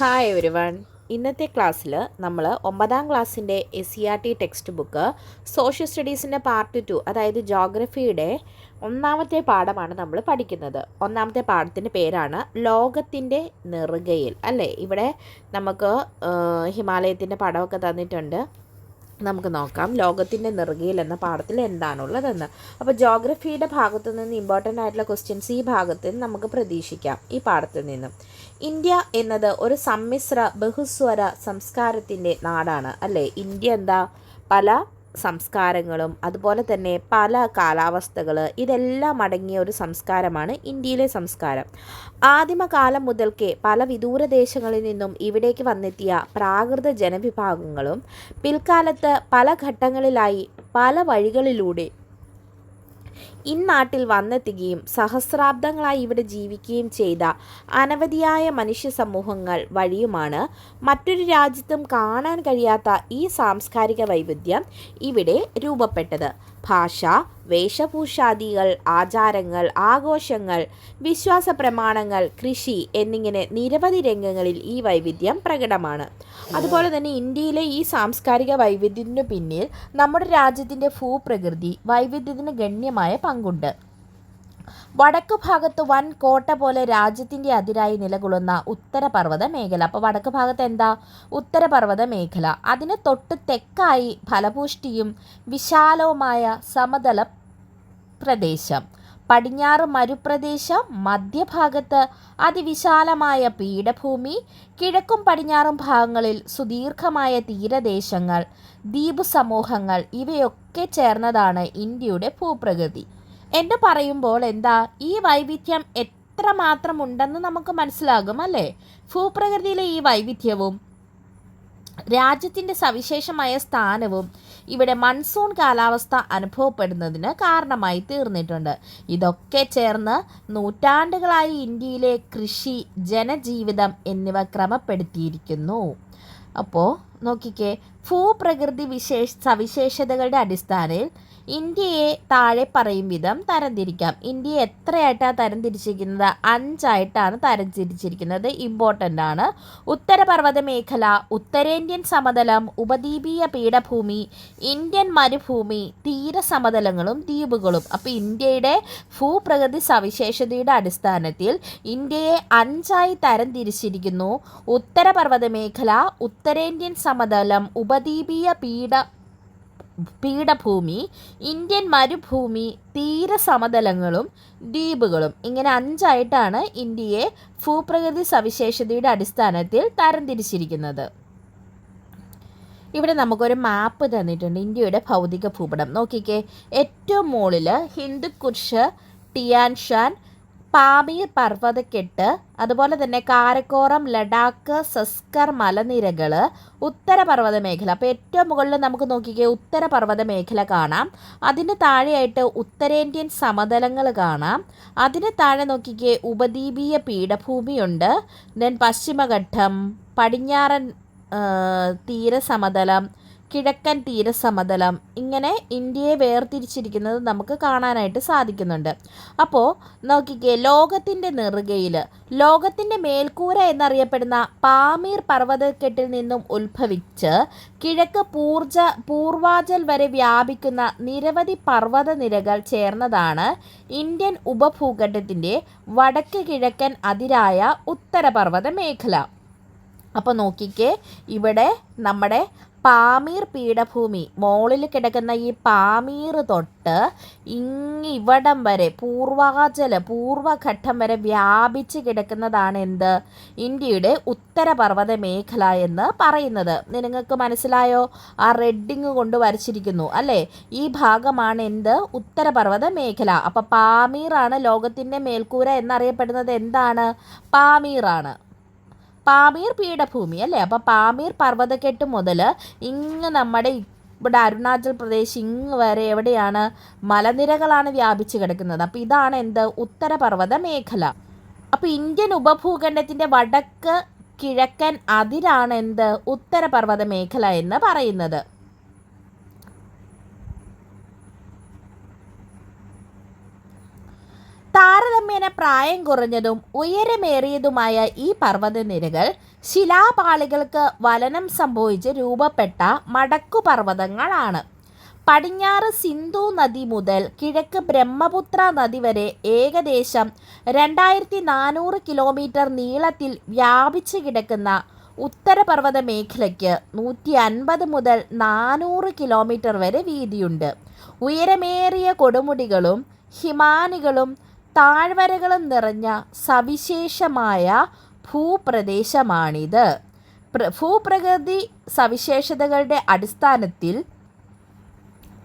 Hi everyone. ഇന്നത്തെ ക്ലാസ്സിൽ നമ്മൾ 9ാം ക്ലാസ്സിൻ്റെ SCERT ടെക്സ്റ്റ് ബുക്ക് സോഷ്യൽ സ്റ്റഡീസിൻ്റെ പാർട്ട് 2, അതായത് ജോഗ്രഫിയുടെ 1ാമത്തെ പാഠമാണ് നമ്മൾ പഠിക്കുന്നത്. 1ാമത്തെ പാഠത്തിൻ്റെ പേരാണ് ലോകത്തിൻ്റെ നെറുകയിൽ. അല്ലേ, ഇവിടെ നമുക്ക് ഹിമാലയത്തിൻ്റെ പടമൊക്കെ തന്നിട്ടുണ്ട്. നമുക്ക് നോക്കാം ലോകത്തിൻ്റെ നെറുകയിൽ എന്ന പാഠത്തിൽ എന്താണുള്ളതെന്ന്. അപ്പോൾ ജോഗ്രഫിയുടെ ഭാഗത്തു നിന്ന് ഇമ്പോർട്ടൻ്റ് ആയിട്ടുള്ള ക്വസ്റ്റ്യൻസ് ഈ ഭാഗത്ത് നിന്ന് നമുക്ക് പ്രതീക്ഷിക്കാം. ഈ പാഠത്തിൽ നിന്നും ഇന്ത്യ എന്നത് ഒരു സമ്മിശ്ര ബഹുസ്വര സംസ്കാരത്തിൻ്റെ നാടാണ്. അല്ലേ, ഇന്ത്യ എന്താ, പല സംസ്കാരങ്ങളും അതുപോലെ തന്നെ പല കാലാവസ്ഥകൾ ഇതെല്ലാം അടങ്ങിയ ഒരു സംസ്കാരമാണ് ഇന്ത്യയിലെ സംസ്കാരം. ആദിമകാലം മുതൽക്കേ പല വിദൂര ദേശങ്ങളിൽ നിന്നും ഇവിടേക്ക് വന്നെത്തിയ പ്രാകൃത ജനവിഭാഗങ്ങളും പിൽക്കാലത്ത് പല ഘട്ടങ്ങളിലായി പല വഴികളിലൂടെ ഇന്നാട്ടിൽ വന്നെത്തുകയും സഹസ്രാബ്ദങ്ങളായി ഇവിടെ ജീവിക്കുകയും ചെയ്ത അനവധിയായ മനുഷ്യ സമൂഹങ്ങൾ വഴിയുമാണ് മറ്റൊരു രാജ്യത്തും കാണാൻ കഴിയാത്ത ഈ സാംസ്കാരിക വൈവിധ്യം ഇവിടെ രൂപപ്പെട്ടത്. ഭാഷ, വേഷഭൂഷാദികൾ, ആചാരങ്ങൾ, ആഘോഷങ്ങൾ, വിശ്വാസ പ്രമാണങ്ങൾ, കൃഷി എന്നിങ്ങനെ നിരവധി രംഗങ്ങളിൽ ഈ വൈവിധ്യം പ്രകടമാണ്. അതുപോലെ തന്നെ ഇന്ത്യയിലെ ഈ സാംസ്കാരിക വൈവിധ്യത്തിനു പിന്നിൽ നമ്മുടെ രാജ്യത്തിൻ്റെ ഭൂപ്രകൃതി വൈവിധ്യത്തിന് ഗണ്യമായ പങ്കുണ്ട്. വടക്ക് ഭാഗത്ത് വൻ കോട്ട പോലെ രാജ്യത്തിൻ്റെ അതിരായി നിലകൊള്ളുന്ന ഉത്തരപർവ്വത മേഖല. അപ്പോൾ വടക്ക് ഭാഗത്ത് എന്താ, ഉത്തരപർവ്വത മേഖല. അതിന് തൊട്ട് തെക്കായി ഫലപുഷ്ടിയും വിശാലവുമായ സമതല പ്രദേശം. പടിഞ്ഞാറ് മരുപ്രദേശം, മധ്യഭാഗത്ത് അതിവിശാലമായ പീഠഭൂമി, കിഴക്കും പടിഞ്ഞാറും ഭാഗങ്ങളിൽ സുദീർഘമായ തീരദേശങ്ങൾ, ദ്വീപ് സമൂഹങ്ങൾ, ഇവയൊക്കെ ചേർന്നതാണ് ഇന്ത്യയുടെ ഭൂപ്രകൃതി. എന്ന് പറയുമ്പോൾ എന്താ, ഈ വൈവിധ്യം എത്രമാത്രം ഉണ്ടെന്ന് നമുക്ക് മനസ്സിലാകും. അല്ലേ, ഭൂപ്രകൃതിയിലെ ഈ വൈവിധ്യവും രാജ്യത്തിൻ്റെ സവിശേഷമായ സ്ഥാനവും ഇവിടെ മൺസൂൺ കാലാവസ്ഥ അനുഭവപ്പെടുന്നതിന് കാരണമായി തീർന്നിട്ടുണ്ട്. ഇതൊക്കെ ചേർന്ന് നൂറ്റാണ്ടുകളായി ഇന്ത്യയിലെ കൃഷി, ജനജീവിതം എന്നിവ ക്രമപ്പെടുത്തിയിരിക്കുന്നു. അപ്പോൾ നോക്കിക്കേ, ഭൂപ്രകൃതി സവിശേഷതകളുടെ അടിസ്ഥാനത്തിൽ ഇന്ത്യയെ താഴെ പറയും വിധം തരംതിരിക്കാം. ഇന്ത്യയെ എത്രയായിട്ടാണ് തരംതിരിച്ചിരിക്കുന്നത്? 5 ആയിട്ടാണ് തരംതിരിച്ചിരിക്കുന്നത്. ഇമ്പോർട്ടൻ്റ് ആണ്. ഉത്തരപർവ്വത മേഖല, ഉത്തരേന്ത്യൻ സമതലം, ഉപദ്വീപീയ പീഠഭൂമി, ഇന്ത്യൻ മരുഭൂമി, തീരസമതലങ്ങളും ദ്വീപുകളും. അപ്പോൾ ഇന്ത്യയുടെ ഭൂപ്രകൃതി സവിശേഷതയുടെ അടിസ്ഥാനത്തിൽ ഇന്ത്യയെ 5 ആയി തരംതിരിച്ചിരിക്കുന്നു. ഉത്തരപർവ്വത മേഖല, ഉത്തരേന്ത്യൻ സമതലം, ഉപദ്വീപീയ പീഠഭൂമി, ഇന്ത്യൻ മരുഭൂമി, തീരസമതലങ്ങളും ദ്വീപുകളും. ഇങ്ങനെ 5 ആയിട്ടാണ് ഇന്ത്യയെ ഭൂപ്രകൃതി സവിശേഷതയുടെ അടിസ്ഥാനത്തിൽ തരംതിരിച്ചിരിക്കുന്നത്. ഇവിടെ നമുക്കൊരു മാപ്പ് തന്നിട്ടുണ്ട്, ഇന്ത്യയുടെ ഭൗതിക ഭൂപടം. നോക്കിക്കേ, ഏറ്റവും മുകളിൽ ഹിന്ദുക്കുഷ്, ടിയാൻഷാൻ, പാമീർ പർവ്വതക്കെട്ട്, അതുപോലെ തന്നെ കാരക്കോറം, ലഡാക്ക്, സസ്കർ മലനിരകൾ, ഉത്തരപർവ്വത മേഖല. അപ്പോൾ ഏറ്റവും മുകളിൽ നമുക്ക് നോക്കിക്കേ ഉത്തരപർവ്വത മേഖല കാണാം. അതിന് താഴെയായിട്ട് ഉത്തരേന്ത്യൻ സമതലങ്ങൾ കാണാം. അതിന് താഴെ നോക്കിക്കേ ഉപദ്വീപീയ പീഠഭൂമിയുണ്ട്. ദെൻ പശ്ചിമഘട്ടം, പടിഞ്ഞാറൻ തീരസമതലം, കിഴക്കൻ തീരസമതലം, ഇങ്ങനെ ഇന്ത്യയെ വേർതിരിച്ചിരിക്കുന്നത് നമുക്ക് കാണാനായിട്ട് സാധിക്കുന്നുണ്ട്. അപ്പോൾ നോക്കിക്കേ, ലോകത്തിൻ്റെ നെറുകയിൽ, ലോകത്തിൻ്റെ മേൽക്കൂര എന്നറിയപ്പെടുന്ന പാമീർ പർവ്വതക്കെട്ടിൽ നിന്നും ഉത്ഭവിച്ച് കിഴക്ക് പൂർവാചൽ വരെ വ്യാപിക്കുന്ന നിരവധി പർവ്വത നിരകൾ ചേർന്നതാണ് ഇന്ത്യൻ ഉപഭൂഖണ്ഡത്തിൻ്റെ വടക്ക് കിഴക്കൻ അതിരായ ഉത്തരപർവ്വത മേഖല. അപ്പോൾ നോക്കിക്കേ, ഇവിടെ നമ്മുടെ പാമീർ പീഠഭൂമി, മോളിൽ കിടക്കുന്ന ഈ പാമീർ തൊട്ട് ഇവിടം വരെ പൂർവഘട്ടം വരെ വ്യാപിച്ച് കിടക്കുന്നതാണ് എന്ത്, ഇന്ത്യയുടെ ഉത്തരപർവ്വത മേഖല എന്ന് പറയുന്നത്. നിങ്ങൾക്ക് മനസ്സിലായോ? ആ റെഡിങ് കൊണ്ട് വരച്ചിരിക്കുന്നു അല്ലേ, ഈ ഭാഗമാണ് എന്ത്, ഉത്തരപർവ്വത മേഖല. അപ്പോൾ പാമീറാണ് ലോകത്തിൻ്റെ മേൽക്കൂര എന്നറിയപ്പെടുന്നത്. എന്താണ്? പാമീറാണ്, പാമീർ പീഠഭൂമി അല്ലേ. അപ്പോൾ പാമീർ പർവ്വതക്കെട്ട് മുതൽ നമ്മുടെ ഇവിടെ അരുണാചൽ പ്രദേശ് വരെ എവിടെയാണ്, മലനിരകളാണ് വ്യാപിച്ച് കിടക്കുന്നത്. അപ്പോൾ ഇതാണ് എന്ത്, ഉത്തരപർവ്വത മേഖല. അപ്പോൾ ഇന്ത്യൻ ഉപഭൂഖണ്ഡത്തിൻ്റെ വടക്ക് കിഴക്കൻ അതിരാണ് എന്ത്, ഉത്തരപർവ്വത മേഖല എന്ന് പറയുന്നത്. താരതമ്യേന പ്രായം കുറഞ്ഞതും ഉയരമേറിയതുമായ ഈ പർവ്വതനിരകൾ ശിലാപാളികൾക്ക് വലനം സംഭവിച്ച് രൂപപ്പെട്ട മടക്കുപർവ്വതങ്ങളാണ്. പടിഞ്ഞാറ് സിന്ധു നദി മുതൽ കിഴക്ക് ബ്രഹ്മപുത്ര നദി വരെ ഏകദേശം 2400 കിലോമീറ്റർ നീളത്തിൽ വ്യാപിച്ചു കിടക്കുന്ന ഉത്തരപർവ്വത മേഖലയ്ക്ക് 150 മുതൽ 400 കിലോമീറ്റർ വരെ വീതിയുണ്ട്. ഉയരമേറിയ കൊടുമുടികളും ഹിമാനികളും താഴ്വരകളും നിറഞ്ഞ സവിശേഷമായ ഭൂപ്രദേശമാണിത്. ഭൂപ്രകൃതി സവിശേഷതകളുടെ അടിസ്ഥാനത്തിൽ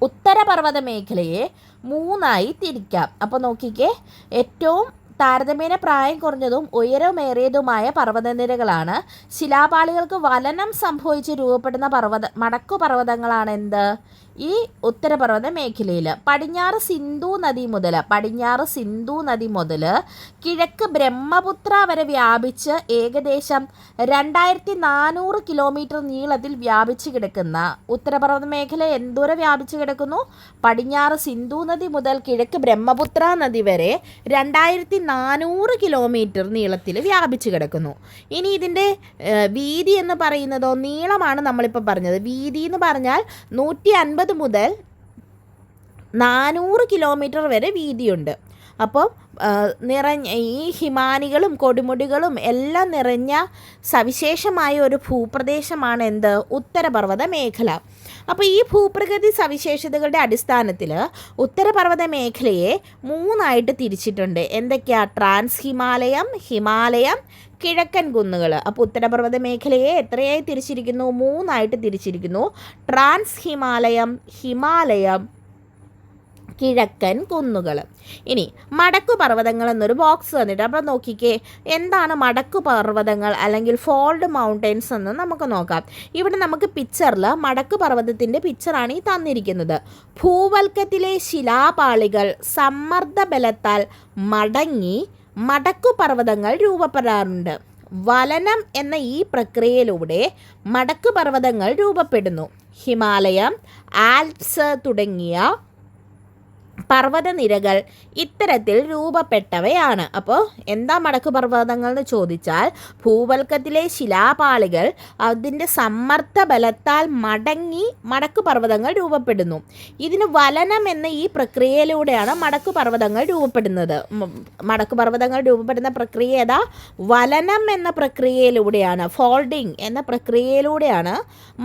ഉത്തരപർവ്വത മേഖലയെ 3ആയി തിരിക്കാം. അപ്പോൾ നോക്കിക്കേ, ഏറ്റവും താരതമ്യേന പ്രായം കുറഞ്ഞതും ഉയരമേറിയതുമായ പർവ്വതനിരകളാണ്. ശിലാപാളികൾക്ക് വലനം സംഭവിച്ച് രൂപപ്പെടുന്ന മടക്കുപർവ്വതങ്ങളാണ് എന്ത്? ഈ ഉത്തരപർവ്വത മേഖലയിൽ പടിഞ്ഞാറ് സിന്ധു നദി മുതൽ കിഴക്ക് ബ്രഹ്മപുത്ര വരെ വ്യാപിച്ച് ഏകദേശം 2400 കിലോമീറ്റർ നീളത്തിൽ വ്യാപിച്ചു കിടക്കുന്ന ഉത്തരപർവ്വത മേഖല എന്തോരം വ്യാപിച്ചു കിടക്കുന്നു? പടിഞ്ഞാറ് സിന്ധു നദി മുതൽ കിഴക്ക് ബ്രഹ്മപുത്ര നദി വരെ 2400 കിലോമീറ്റർ നീളത്തിൽ വ്യാപിച്ചു കിടക്കുന്നു. ഇനി ഇതിൻ്റെ വീതി എന്ന് പറയുന്നതോ, നീളമാണ് നമ്മളിപ്പോൾ പറഞ്ഞത്. വീതി എന്ന് പറഞ്ഞാൽ 150 മുതൽ 400 കിലോമീറ്റർ വരെ വീതിയുണ്ട്. അപ്പോൾ ഈ ഹിമാനികളും കൊടുമുടികളും എല്ലാം നിറഞ്ഞ സവിശേഷമായ ഒരു ഭൂപ്രദേശമാണ് എന്ത്? ഉത്തരപർവ്വത മേഖല. അപ്പോൾ ഈ ഭൂപ്രകൃതി സവിശേഷതകളുടെ അടിസ്ഥാനത്തിൽ ഉത്തരപർവ്വത മേഖലയെ 3ആയിട്ട് തിരിച്ചിട്ടുണ്ട്. എന്തൊക്കെയാ? ട്രാൻസ് ഹിമാലയം, ഹിമാലയം, കിഴക്കൻ കുന്നുകൾ. അപ്പോൾ ഉത്തരപർവ്വത മേഖലയെ എത്രയായി തിരിച്ചിരിക്കുന്നു? 3ആയിട്ട് തിരിച്ചിരിക്കുന്നു. ട്രാൻസ് ഹിമാലയം, ഹിമാലയം, കിഴക്കൻ കുന്നുകൾ. ഇനി മടക്കുപർവ്വതങ്ങൾ എന്നൊരു ബോക്സ് തന്നിട്ട്, അപ്പോൾ നോക്കിക്കേ, എന്താണ് മടക്കുപർവ്വതങ്ങൾ അല്ലെങ്കിൽ ഫോൾഡ് മൗണ്ടെയ്ൻസ് എന്ന് നമുക്ക് നോക്കാം. ഇവിടെ നമുക്ക് പിക്ചറിൽ മടക്കുപർവ്വതത്തിൻ്റെ പിക്ചറാണ് ഈ തന്നിരിക്കുന്നത്. ഭൂവൽക്കത്തിലെ ശിലാപാളികൾ സമ്മർദ്ദബലത്താൽ മടങ്ങി മടക്കുപർവ്വതങ്ങൾ രൂപപ്പെടാറുണ്ട്. വലനം എന്ന ഈ പ്രക്രിയയിലൂടെ മടക്കുപർവ്വതങ്ങൾ രൂപപ്പെടുന്നു. ഹിമാലയം, ആൽപ്സ് തുടങ്ങിയ പർവ്വതനിരകൾ ഇത്തരത്തിൽ രൂപപ്പെട്ടവയാണ്. അപ്പോൾ എന്താ മടക്കുപർവ്വതങ്ങൾ എന്ന് ചോദിച്ചാൽ, ഭൂവൽക്കത്തിലെ ശിലാപാളികൾ അതിൻ്റെ സമ്മർദ്ദ ബലത്താൽ മടങ്ങി മടക്കുപർവ്വതങ്ങൾ രൂപപ്പെടുന്നു. ഇതിന് വലനം എന്ന ഈ പ്രക്രിയയിലൂടെയാണ് മടക്കുപർവ്വതങ്ങൾ രൂപപ്പെടുന്നത്. മടക്കുപർവ്വതങ്ങൾ രൂപപ്പെടുന്ന പ്രക്രിയ ഏതാ? വലനം എന്ന പ്രക്രിയയിലൂടെയാണ്, ഫോൾഡിങ് എന്ന പ്രക്രിയയിലൂടെയാണ്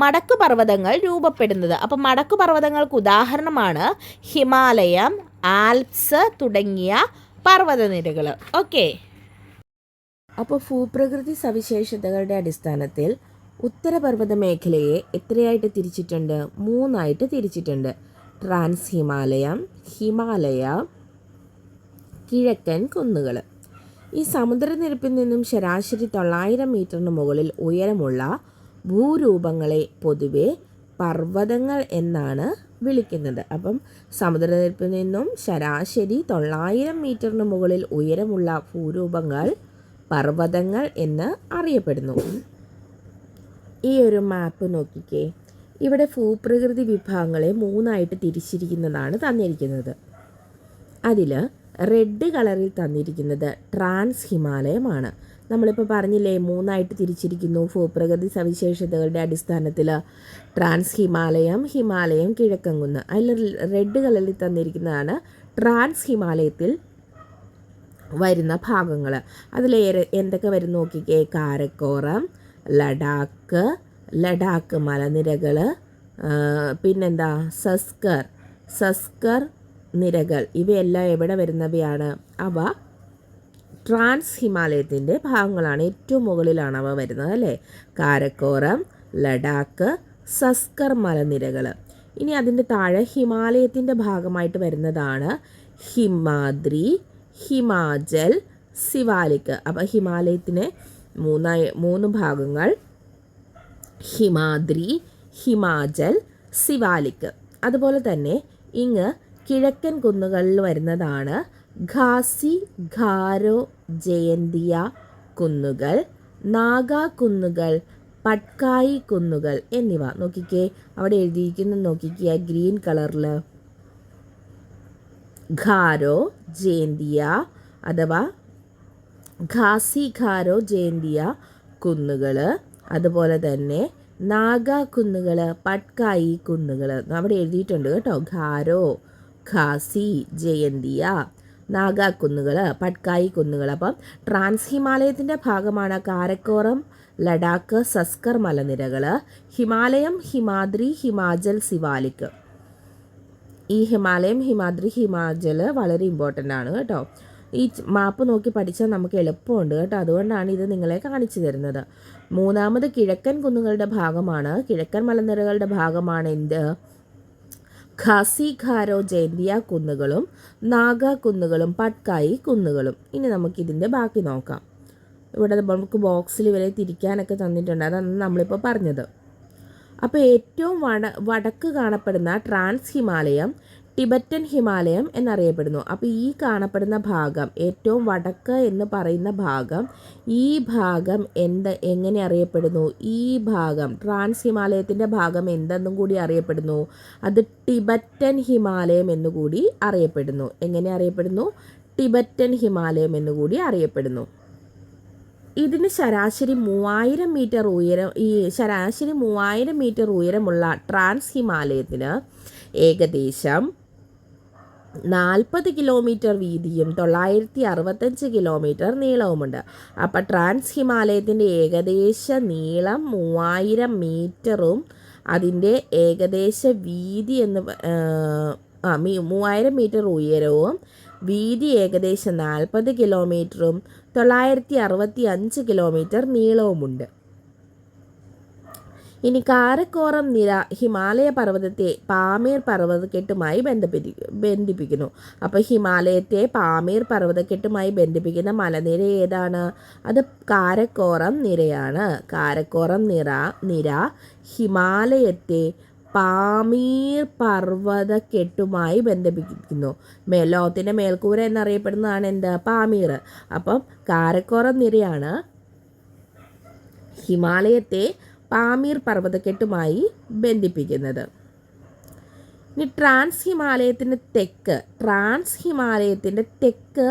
മടക്കുപർവ്വതങ്ങൾ രൂപപ്പെടുന്നത്. അപ്പോൾ മടക്കുപർവ്വതങ്ങൾക്ക് ഉദാഹരണമാണ് ഹിമാലയം, ആൽപ്സ് തുടങ്ങിയ പർവ്വതനിരകൾ. ഓക്കെ. അപ്പോൾ ഭൂപ്രകൃതി സവിശേഷതകളുടെ അടിസ്ഥാനത്തിൽ ഉത്തരപർവ്വത മേഖലയെ എത്രയായിട്ട് തിരിച്ചിട്ടുണ്ട്? 3ആയിട്ട് തിരിച്ചിട്ടുണ്ട്. ട്രാൻസ് ഹിമാലയം, ഹിമാലയ, കിഴക്കൻ കുന്നുകൾ. ഈ സമുദ്രനിരപ്പിൽ നിന്നും ശരാശരി 900 മീറ്ററിന് മുകളിൽ ഉയരമുള്ള ഭൂരൂപങ്ങളെ പൊതുവെ പർവ്വതങ്ങൾ എന്നാണ് വിളിക്കുന്നത്. അപ്പം സമുദ്രനിരപ്പിൽ നിന്നും ശരാശരി 900 മീറ്ററിന് മുകളിൽ ഉയരമുള്ള ഭൂരൂപങ്ങൾ പർവ്വതങ്ങൾ എന്ന് അറിയപ്പെടുന്നു. ഈ ഒരു മാപ്പ് നോക്കിക്കേ, ഇവിടെ ഭൂപ്രകൃതി വിഭാഗങ്ങളെ 3ആയിട്ട് തിരിച്ചിരിക്കുന്നതാണ് തന്നിരിക്കുന്നത്. അതിൽ റെഡ് കളറിൽ തന്നിരിക്കുന്നത് ട്രാൻസ് ഹിമാലയമാണ്. നമ്മളിപ്പോൾ പറഞ്ഞില്ലേ 3ആയിട്ട് തിരിച്ചിരിക്കുന്നു ഭൂപ്രകൃതി സവിശേഷതകളുടെ അടിസ്ഥാനത്തിൽ. ട്രാൻസ് ഹിമാലയം, ഹിമാലയം, കിഴക്കൻ കുന്ന്. അതിൽ റെഡ് കളറിൽ തന്നിരിക്കുന്നതാണ് ട്രാൻസ് ഹിമാലയത്തിൽ വരുന്ന ഭാഗങ്ങൾ. അതിലേറെ എന്തൊക്കെ വരും നോക്കിക്കേ. കാരക്കോറം, ലഡാക്ക് മലനിരകൾ, പിന്നെന്താ സസ്കർ നിരകൾ. ഇവയെല്ലാം എവിടെ വരുന്നവയാണ്? അവ ട്രാൻസ് ഹിമാലയത്തിൻ്റെ ഭാഗങ്ങളാണ്. ഏറ്റവും മുകളിലാണ് അവ വരുന്നത് അല്ലേ. കാരക്കോറം, ലഡാക്ക്, സസ്കർ മലനിരകൾ. ഇനി അതിൻ്റെ താഴെ ഹിമാലയത്തിൻ്റെ ഭാഗമായിട്ട് വരുന്നതാണ് ഹിമാദ്രി, ഹിമാചൽ, സിവാലിക്. അപ്പോൾ ഹിമാലയത്തിന് 3 ഭാഗങ്ങൾ: ഹിമാദ്രി, ഹിമാചൽ, സിവാലിക്. അതുപോലെ തന്നെ ഇങ്ങ് കിഴക്കൻ കുന്നുകളിൽ വരുന്നതാണ് ഖാസി, ഗാരോ, ജയന്തിയ കുന്നുകൾ, നാഗാ കുന്നുകൾ, പട്കായി കുന്നുകൾ എന്നിവ. നോക്കിക്കേ, അവിടെ എഴുതിയിരിക്കുന്നത് നോക്കിക്കുക ഗ്രീൻ കളറിൽ. ഗാരോ, ജയന്തിയ അഥവാ ഖാസി ഖാരോ ജയന്തിയ കുന്നുകൾ, അതുപോലെ തന്നെ നാഗ കുന്നുകൾ, പട്കായി കുന്നുകൾ. അവിടെ എഴുതിയിട്ടുണ്ട് കേട്ടോ. ഖാരോ, ഖാസി, ജയന്തിയ, നാഗ കുന്നുകൾ, പട്കായി കുന്നുകൾ. അപ്പം ട്രാൻസ് ഹിമാലയത്തിൻ്റെ ഭാഗമാണ് കാരക്കോറം, ലഡാക്ക്, സസ്കർ മലനിരകൾ. ഹിമാലയം, ഹിമാദ്രി, ഹിമാചൽ, സിവാലിക്. ഈ ഹിമാലയം, ഹിമാദ്രി, ഹിമാചൽ വളരെ ഇമ്പോർട്ടൻ്റ് ആണ് കേട്ടോ. ഈ മാപ്പ് നോക്കി പഠിച്ചാൽ നമുക്ക് എളുപ്പമുണ്ട് കേട്ടോ. അതുകൊണ്ടാണ് ഇത് നിങ്ങളെ കാണിച്ചു തരുന്നത്. മൂന്നാമത് കിഴക്കൻ കുന്നുകളുടെ ഭാഗമാണ്, കിഴക്കൻ മലനിരകളുടെ ഭാഗമാണ് എന്ത്? ഖാസി ഖാരോ ജയന്തിയ കുന്നുകളും നാഗ കുന്നുകളും പട്കായി കുന്നുകളും. ഇനി നമുക്കിതിൻ്റെ ബാക്കി നോക്കാം. ഇവിടെ നമുക്ക് ബോക്സിൽ ഇവരെ തിരിക്കാനൊക്കെ തന്നിട്ടുണ്ട്. അതാണ് നമ്മളിപ്പോൾ പറഞ്ഞത്. അപ്പോൾ ഏറ്റവും വടക്ക് കാണപ്പെടുന്ന ട്രാൻസ് ഹിമാലയം ടിബറ്റൻ ഹിമാലയം എന്നറിയപ്പെടുന്നു. അപ്പോൾ ഈ കാണപ്പെടുന്ന ഭാഗം, ഏറ്റവും വടക്ക് എന്ന് പറയുന്ന ഭാഗം, ഈ ഭാഗം എങ്ങനെ അറിയപ്പെടുന്നു? ഈ ഭാഗം ട്രാൻസ് ഹിമാലയത്തിൻ്റെ ഭാഗം എന്തെന്നും കൂടി അറിയപ്പെടുന്നു? അത് ടിബറ്റൻ ഹിമാലയം എന്നുകൂടി അറിയപ്പെടുന്നു. എങ്ങനെ അറിയപ്പെടുന്നു? ടിബറ്റൻ ഹിമാലയം എന്നുകൂടി അറിയപ്പെടുന്നു. ഇതിന് ശരാശരി 3000 മീറ്റർ ഉയരം, ഈ ശരാശരി 3000 മീറ്റർ ഉയരമുള്ള ട്രാൻസ് ഹിമാലയത്തിന് ഏകദേശം 40 കിലോമീറ്റർ വീതിയും 965 കിലോമീറ്റർ നീളവുമുണ്ട്. അപ്പോൾ ട്രാൻസ് ഹിമാലയത്തിൻ്റെ ഏകദേശ നീളം 3000 മീറ്ററും അതിൻ്റെ ഏകദേശ വീതി 3000 മീറ്റർ ഉയരവും വീതി ഏകദേശം 40 കിലോമീറ്ററും 965 കിലോമീറ്റർ നീളവുമുണ്ട്. ഇനി കാരക്കോറം നിര ഹിമാലയ പർവ്വതത്തെ പാമീർ പർവ്വതക്കെട്ടുമായി ബന്ധിപ്പിക്കുന്നു. അപ്പോൾ ഹിമാലയത്തെ പാമീർ പർവ്വതക്കെട്ടുമായി ബന്ധിപ്പിക്കുന്ന മലനിര ഏതാണ്? അത് കാരക്കോറം നിരയാണ്. കാരക്കോറം നിര ഹിമാലയത്തെ പാമീർ പർവ്വതക്കെട്ടുമായി ബന്ധിപ്പിക്കുന്നു. ലോകത്തിൻ്റെ മേൽക്കൂര എന്നറിയപ്പെടുന്നതാണ് എന്ത്? പാമീർ. അപ്പം കാരക്കോറം നിരയാണ് ഹിമാലയത്തെ പാമീർ പർവ്വതക്കെട്ടുമായി ബന്ധിപ്പിക്കുന്നത്. ഇനി ട്രാൻസ് ഹിമാലയത്തിൻ്റെ തെക്ക്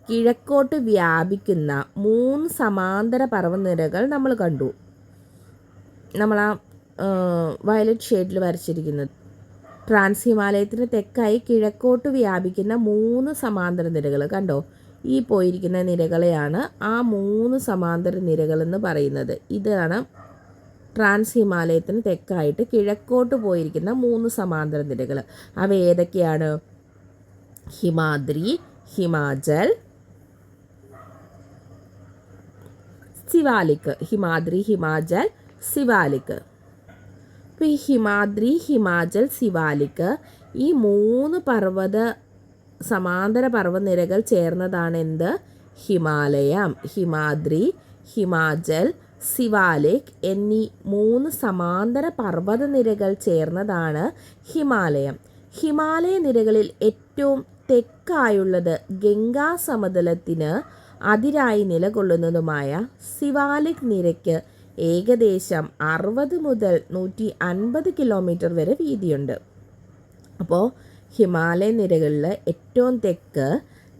കിഴക്കോട്ട് വ്യാപിക്കുന്ന 3 സമാന്തര പർവ്വതനിരകൾ നമ്മൾ കണ്ടു. നമ്മൾ ആ വയലറ്റ് ഷെയ്ഡിൽ വരച്ചിരിക്കുന്നത്. ട്രാൻസ് ഹിമാലയത്തിന് തെക്കായി കിഴക്കോട്ട് വ്യാപിക്കുന്ന 3 സമാന്തര നിരകൾ കണ്ടോ? ഈ പോയിരിക്കുന്ന നിരകളെയാണ് ആ 3 സമാന്തര നിരകൾ എന്ന് പറയുന്നത്. ഇതാണ് ട്രാൻസ് ഹിമാലയത്തിന് തെക്കായിട്ട് കിഴക്കോട്ട് പോയിരിക്കുന്ന 3 സമാന്തര നിരകൾ. അവ ഏതൊക്കെയാണ്? ഹിമാദ്രി, ഹിമാചൽ, സിവാലിക്. ഹിമാദ്രി, ഹിമാചൽ, സിവാലിക്. അപ്പോൾ ഈ ഹിമാദ്രി, ഹിമാചൽ, സിവാലിക് ഈ 3 സമാന്തര പർവ്വതനിരകൾ ചേർന്നതാണ് എന്ത്? ഹിമാലയം. ഹിമാദ്രി, ഹിമാചൽ, സിവാലിക് എന്നീ 3 സമാന്തര പർവ്വതനിരകൾ ചേർന്നതാണ് ഹിമാലയം. ഹിമാലയ നിരകളിൽ ഏറ്റവും തെക്കായുള്ളത് ഗംഗാ സമതലത്തിന് അതിരായി നിലകൊള്ളുന്നതുമായ സിവാലിക് നിരയ്ക്ക് ഏകദേശം 60 മുതൽ 150 കിലോമീറ്റർ വരെ വീതിയുണ്ട്. അപ്പോൾ ഹിമാലയ നിരകളിൽ ഏറ്റവും തെക്ക്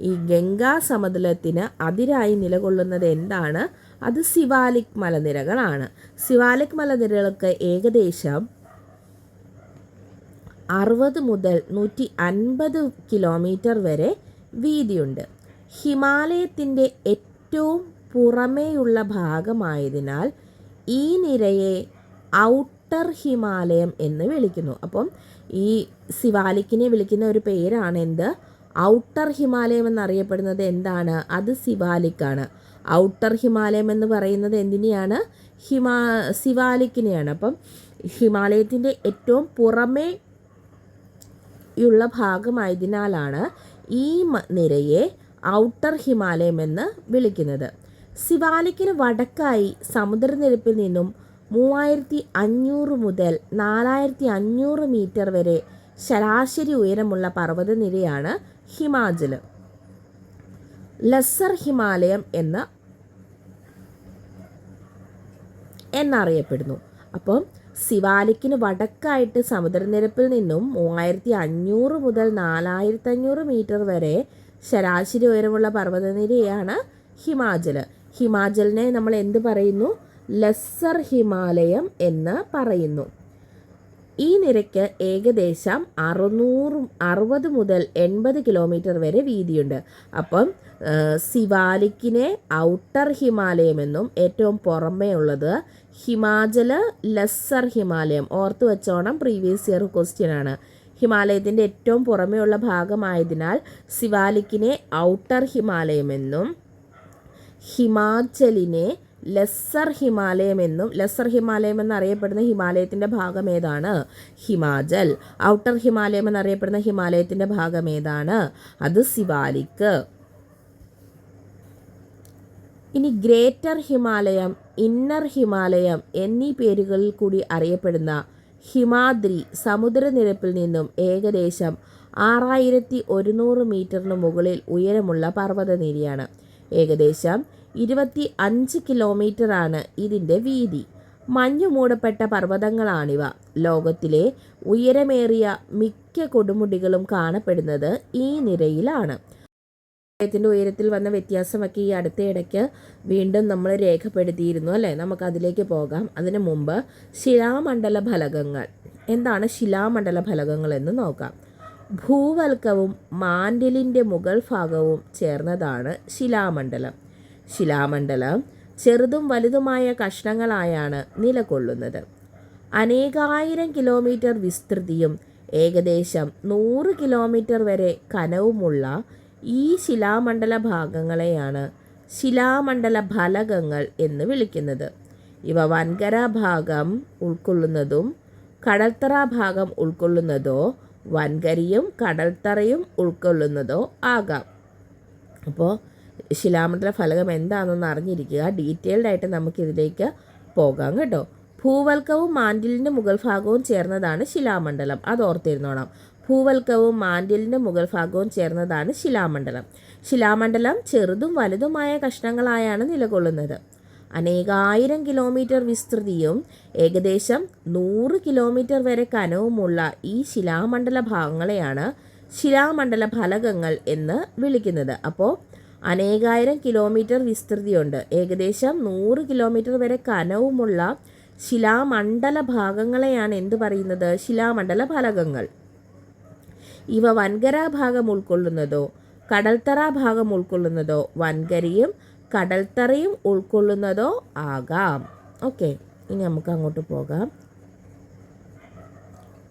ഈ ഗംഗാ സമതലത്തിന് അതിരായി നിലകൊള്ളുന്നത് എന്താണ്? അത് സിവാലിക് മലനിരകളാണ്. സിവാലിക് മലനിരകൾക്ക് ഏകദേശം 60 മുതൽ 150 കിലോമീറ്റർ വരെ വീതിയുണ്ട്. ഹിമാലയത്തിൻ്റെ ഏറ്റവും പുറമേയുള്ള ഭാഗമായതിനാൽ ഈ നിരയെ ഔട്ടർ ഹിമാലയം എന്ന് വിളിക്കുന്നു. അപ്പം ഈ സിവാലിക്കിനെ വിളിക്കുന്ന ഒരു പേരാണ് എന്ത്? ഔട്ടർ ഹിമാലയം എന്നറിയപ്പെടുന്നത് എന്താണ്? അത് സിവാലിക്കാണ്. ഔട്ടർ ഹിമാലയം എന്ന് പറയുന്നത് എന്തിനെയാണ്? സിവാലിക്കിനെയാണ്. അപ്പം ഹിമാലയത്തിൻ്റെ ഏറ്റവും പുറമേ ഉള്ള ഭാഗമായതിനാലാണ് ഈ നിരയെ ഔട്ടർ ഹിമാലയം എന്ന് വിളിക്കുന്നത്. സിവാലിക്കിന് വടക്കായി സമുദ്രനിരപ്പിൽ നിന്നും 3500 മുതൽ 4500 മീറ്റർ വരെ ശരാശരി ഉയരമുള്ള പർവ്വതനിരയാണ് ഹിമാചൽ. ലെസ്സർ ഹിമാലയം എന്നറിയപ്പെടുന്നു. അപ്പം സിവാലിക്കിന് വടക്കായിട്ട് സമുദ്രനിരപ്പിൽ നിന്നും 3500 മുതൽ 4500 മീറ്റർ വരെ ശരാശരി ഉയരമുള്ള പർവ്വതനിരയാണ് ഹിമാചലിനെ നമ്മൾ എന്ത് പറയുന്നു? ലെസ്സർ ഹിമാലയം എന്ന് പറയുന്നു. ഈ നിരക്ക് ഏകദേശം 60 മുതൽ 80 കിലോമീറ്റർ വരെ വീതിയുണ്ട്. അപ്പം സിവാലിക്കിനെ ഔട്ടർ ഹിമാലയം എന്നും ഏറ്റവും പുറമേ ഉള്ളത് ഹിമാചല് ലെസ്സർ ഹിമാലയം. ഓർത്ത് വെച്ചോണം, പ്രീവിയസ് ഇയർ ക്വസ്റ്റ്യൻ ആണ്. ഹിമാലയത്തിൻ്റെ ഏറ്റവും പുറമേ ഉള്ള ഭാഗമായതിനാൽ സിവാലിക്കിനെ ഔട്ടർ ഹിമാലയം എന്നും ഹിമാചലിനെ ലെസ്സർ ഹിമാലയം എന്നും. ലെസ്സർ ഹിമാലയം എന്നറിയപ്പെടുന്ന ഹിമാലയത്തിൻ്റെ ഭാഗം ഏതാണ്? ഹിമാചൽ. ഔട്ടർ ഹിമാലയം എന്നറിയപ്പെടുന്ന ഹിമാലയത്തിൻ്റെ ഭാഗം ഏതാണ്? അത് സിവാലിക്ക്. ഇനി ഗ്രേറ്റർ ഹിമാലയം, ഇന്നർ ഹിമാലയം എന്നീ പേരുകളിൽ കൂടി അറിയപ്പെടുന്ന ഹിമാദ്രി സമുദ്രനിരപ്പിൽ നിന്നും ഏകദേശം 6100 മീറ്ററിന് മുകളിൽ ഉയരമുള്ള പർവ്വതനിരയാണ്. ഏകദേശം 25 കിലോമീറ്ററാണ് ഇതിൻ്റെ വീതി. മഞ്ഞു മൂടപ്പെട്ട പർവ്വതങ്ങളാണിവ. ലോകത്തിലെ ഉയരമേറിയ മിക്ക കൊടുമുടികളും കാണപ്പെടുന്നത് ഈ നിരയിലാണ്. ത്തിൻ്റെ ഉയരത്തിൽ വന്ന വ്യത്യാസമൊക്കെ ഈ അടുത്തയിടയ്ക്ക് വീണ്ടും നമ്മൾ രേഖപ്പെടുത്തിയിരുന്നു അല്ലേ? നമുക്കതിലേക്ക് പോകാം. അതിനു മുമ്പ് ശിലാമണ്ഡല ഫലകങ്ങൾ. എന്താണ് ശിലാമണ്ഡല ഫലകങ്ങൾ എന്ന് നോക്കാം. ഭൂവൽക്കവും മാൻഡിലിൻ്റെ മുകൾ ഭാഗവും ചേർന്നതാണ് ശിലാമണ്ഡലം. ശിലാമണ്ഡലം ചെറുതും വലുതുമായ കഷ്ണങ്ങളായാണ് നിലകൊള്ളുന്നത്. അനേകായിരം കിലോമീറ്റർ വിസ്തൃതിയും ഏകദേശം 100 കിലോമീറ്റർ വരെ കനവുമുള്ള ഈ ശിലാമണ്ഡല ഭാഗങ്ങളെയാണ് ശിലാമണ്ഡല ഫലകങ്ങൾ എന്ന് വിളിക്കുന്നത്. ഇവ വൻകര ഭാഗം ഉൾക്കൊള്ളുന്നതും കടൽത്തറ ഭാഗം ഉൾക്കൊള്ളുന്നതോ വൻകരിയും കടൽത്തറയും ഉൾക്കൊള്ളുന്നതോ ആകാം. അപ്പോൾ ശിലാമണ്ഡല ഫലകം എന്താണെന്ന് അറിഞ്ഞിരിക്കുക. ഡീറ്റെയിൽഡ് ആയിട്ട് നമുക്കിതിലേക്ക് പോകാം കേട്ടോ. ഭൂവൽക്കവും മാൻഡിലിൻ്റെ മുകൾ ഭാഗവും ചേർന്നതാണ് ശിലാമണ്ഡലം. അത് ഓർത്തിരുന്നോണം. ഭൂവൽക്കവും മാൻഡിലിൻ്റെ മുകൾ ഭാഗവും ചേർന്നതാണ് ശിലാമണ്ഡലം. ശിലാമണ്ഡലം ചെറുതും വലുതുമായ കഷ്ണങ്ങളായാണ് നിലകൊള്ളുന്നത്. അനേകായിരം കിലോമീറ്റർ വിസ്തൃതിയും ഏകദേശം 100 കിലോമീറ്റർ വരെ കനവുമുള്ള ഈ ശിലാമണ്ഡല ഭാഗങ്ങളെയാണ് ശിലാമണ്ഡല ഫലകങ്ങൾ എന്ന് വിളിക്കുന്നത്. അപ്പോൾ അനേകായിരം കിലോമീറ്റർ വിസ്തൃതിയുണ്ട്, ഏകദേശം 100 കിലോമീറ്റർ വരെ കനവുമുള്ള ശിലാമണ്ഡല ഭാഗങ്ങളെയാണ് എന്ത് പറയുന്നത്? ശിലാമണ്ഡല ഫലകങ്ങൾ. ഇവ വൻകര ഭാഗം ഉൾക്കൊള്ളുന്നതോ കടൽത്തറ ഭാഗം ഉൾക്കൊള്ളുന്നതോ വൻകരിയും കടൽത്തറയും ഉൾക്കൊള്ളുന്നതോ ആകാം. ഓക്കെ, ഇനി നമുക്ക് അങ്ങോട്ട് പോകാം.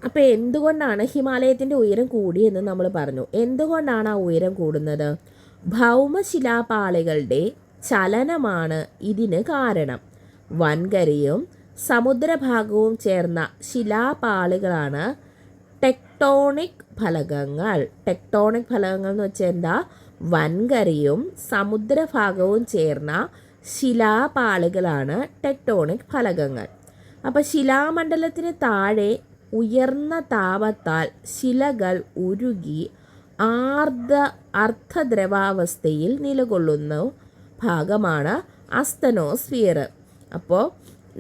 അപ്പോൾ എന്തുകൊണ്ടാണ് ഹിമാലയത്തിൻ്റെ ഉയരം കൂടിയെന്ന് നമ്മൾ പറഞ്ഞു. എന്തുകൊണ്ടാണ് ആ ഉയരം കൂടുന്നത്? ഭൗമശിലാപാളികളുടെ ചലനമാണ് ഇതിന് കാരണം. വൻകരയും സമുദ്രഭാഗവും ചേർന്ന ശിലാപാളികളാണ് ടെക്ടോണിക് ഫലകങ്ങൾ. ടെക്ടോണിക് ഫലകങ്ങൾ എന്ന് വെച്ചാൽ എന്താ? വൻകരയും സമുദ്രഭാഗവും ചേർന്ന ശിലാപാളികളാണ് ടെക്ടോണിക് ഫലകങ്ങൾ. അപ്പോൾ ശിലാമണ്ഡലത്തിന് താഴെ ഉയർന്ന താപത്താൽ ശിലകൾ ഉരുകി അർദ്ധദ്രവാവസ്ഥയിൽ നിലകൊള്ളുന്ന ഭാഗമാണ് അസ്തനോസ്ഫിയർ. അപ്പോൾ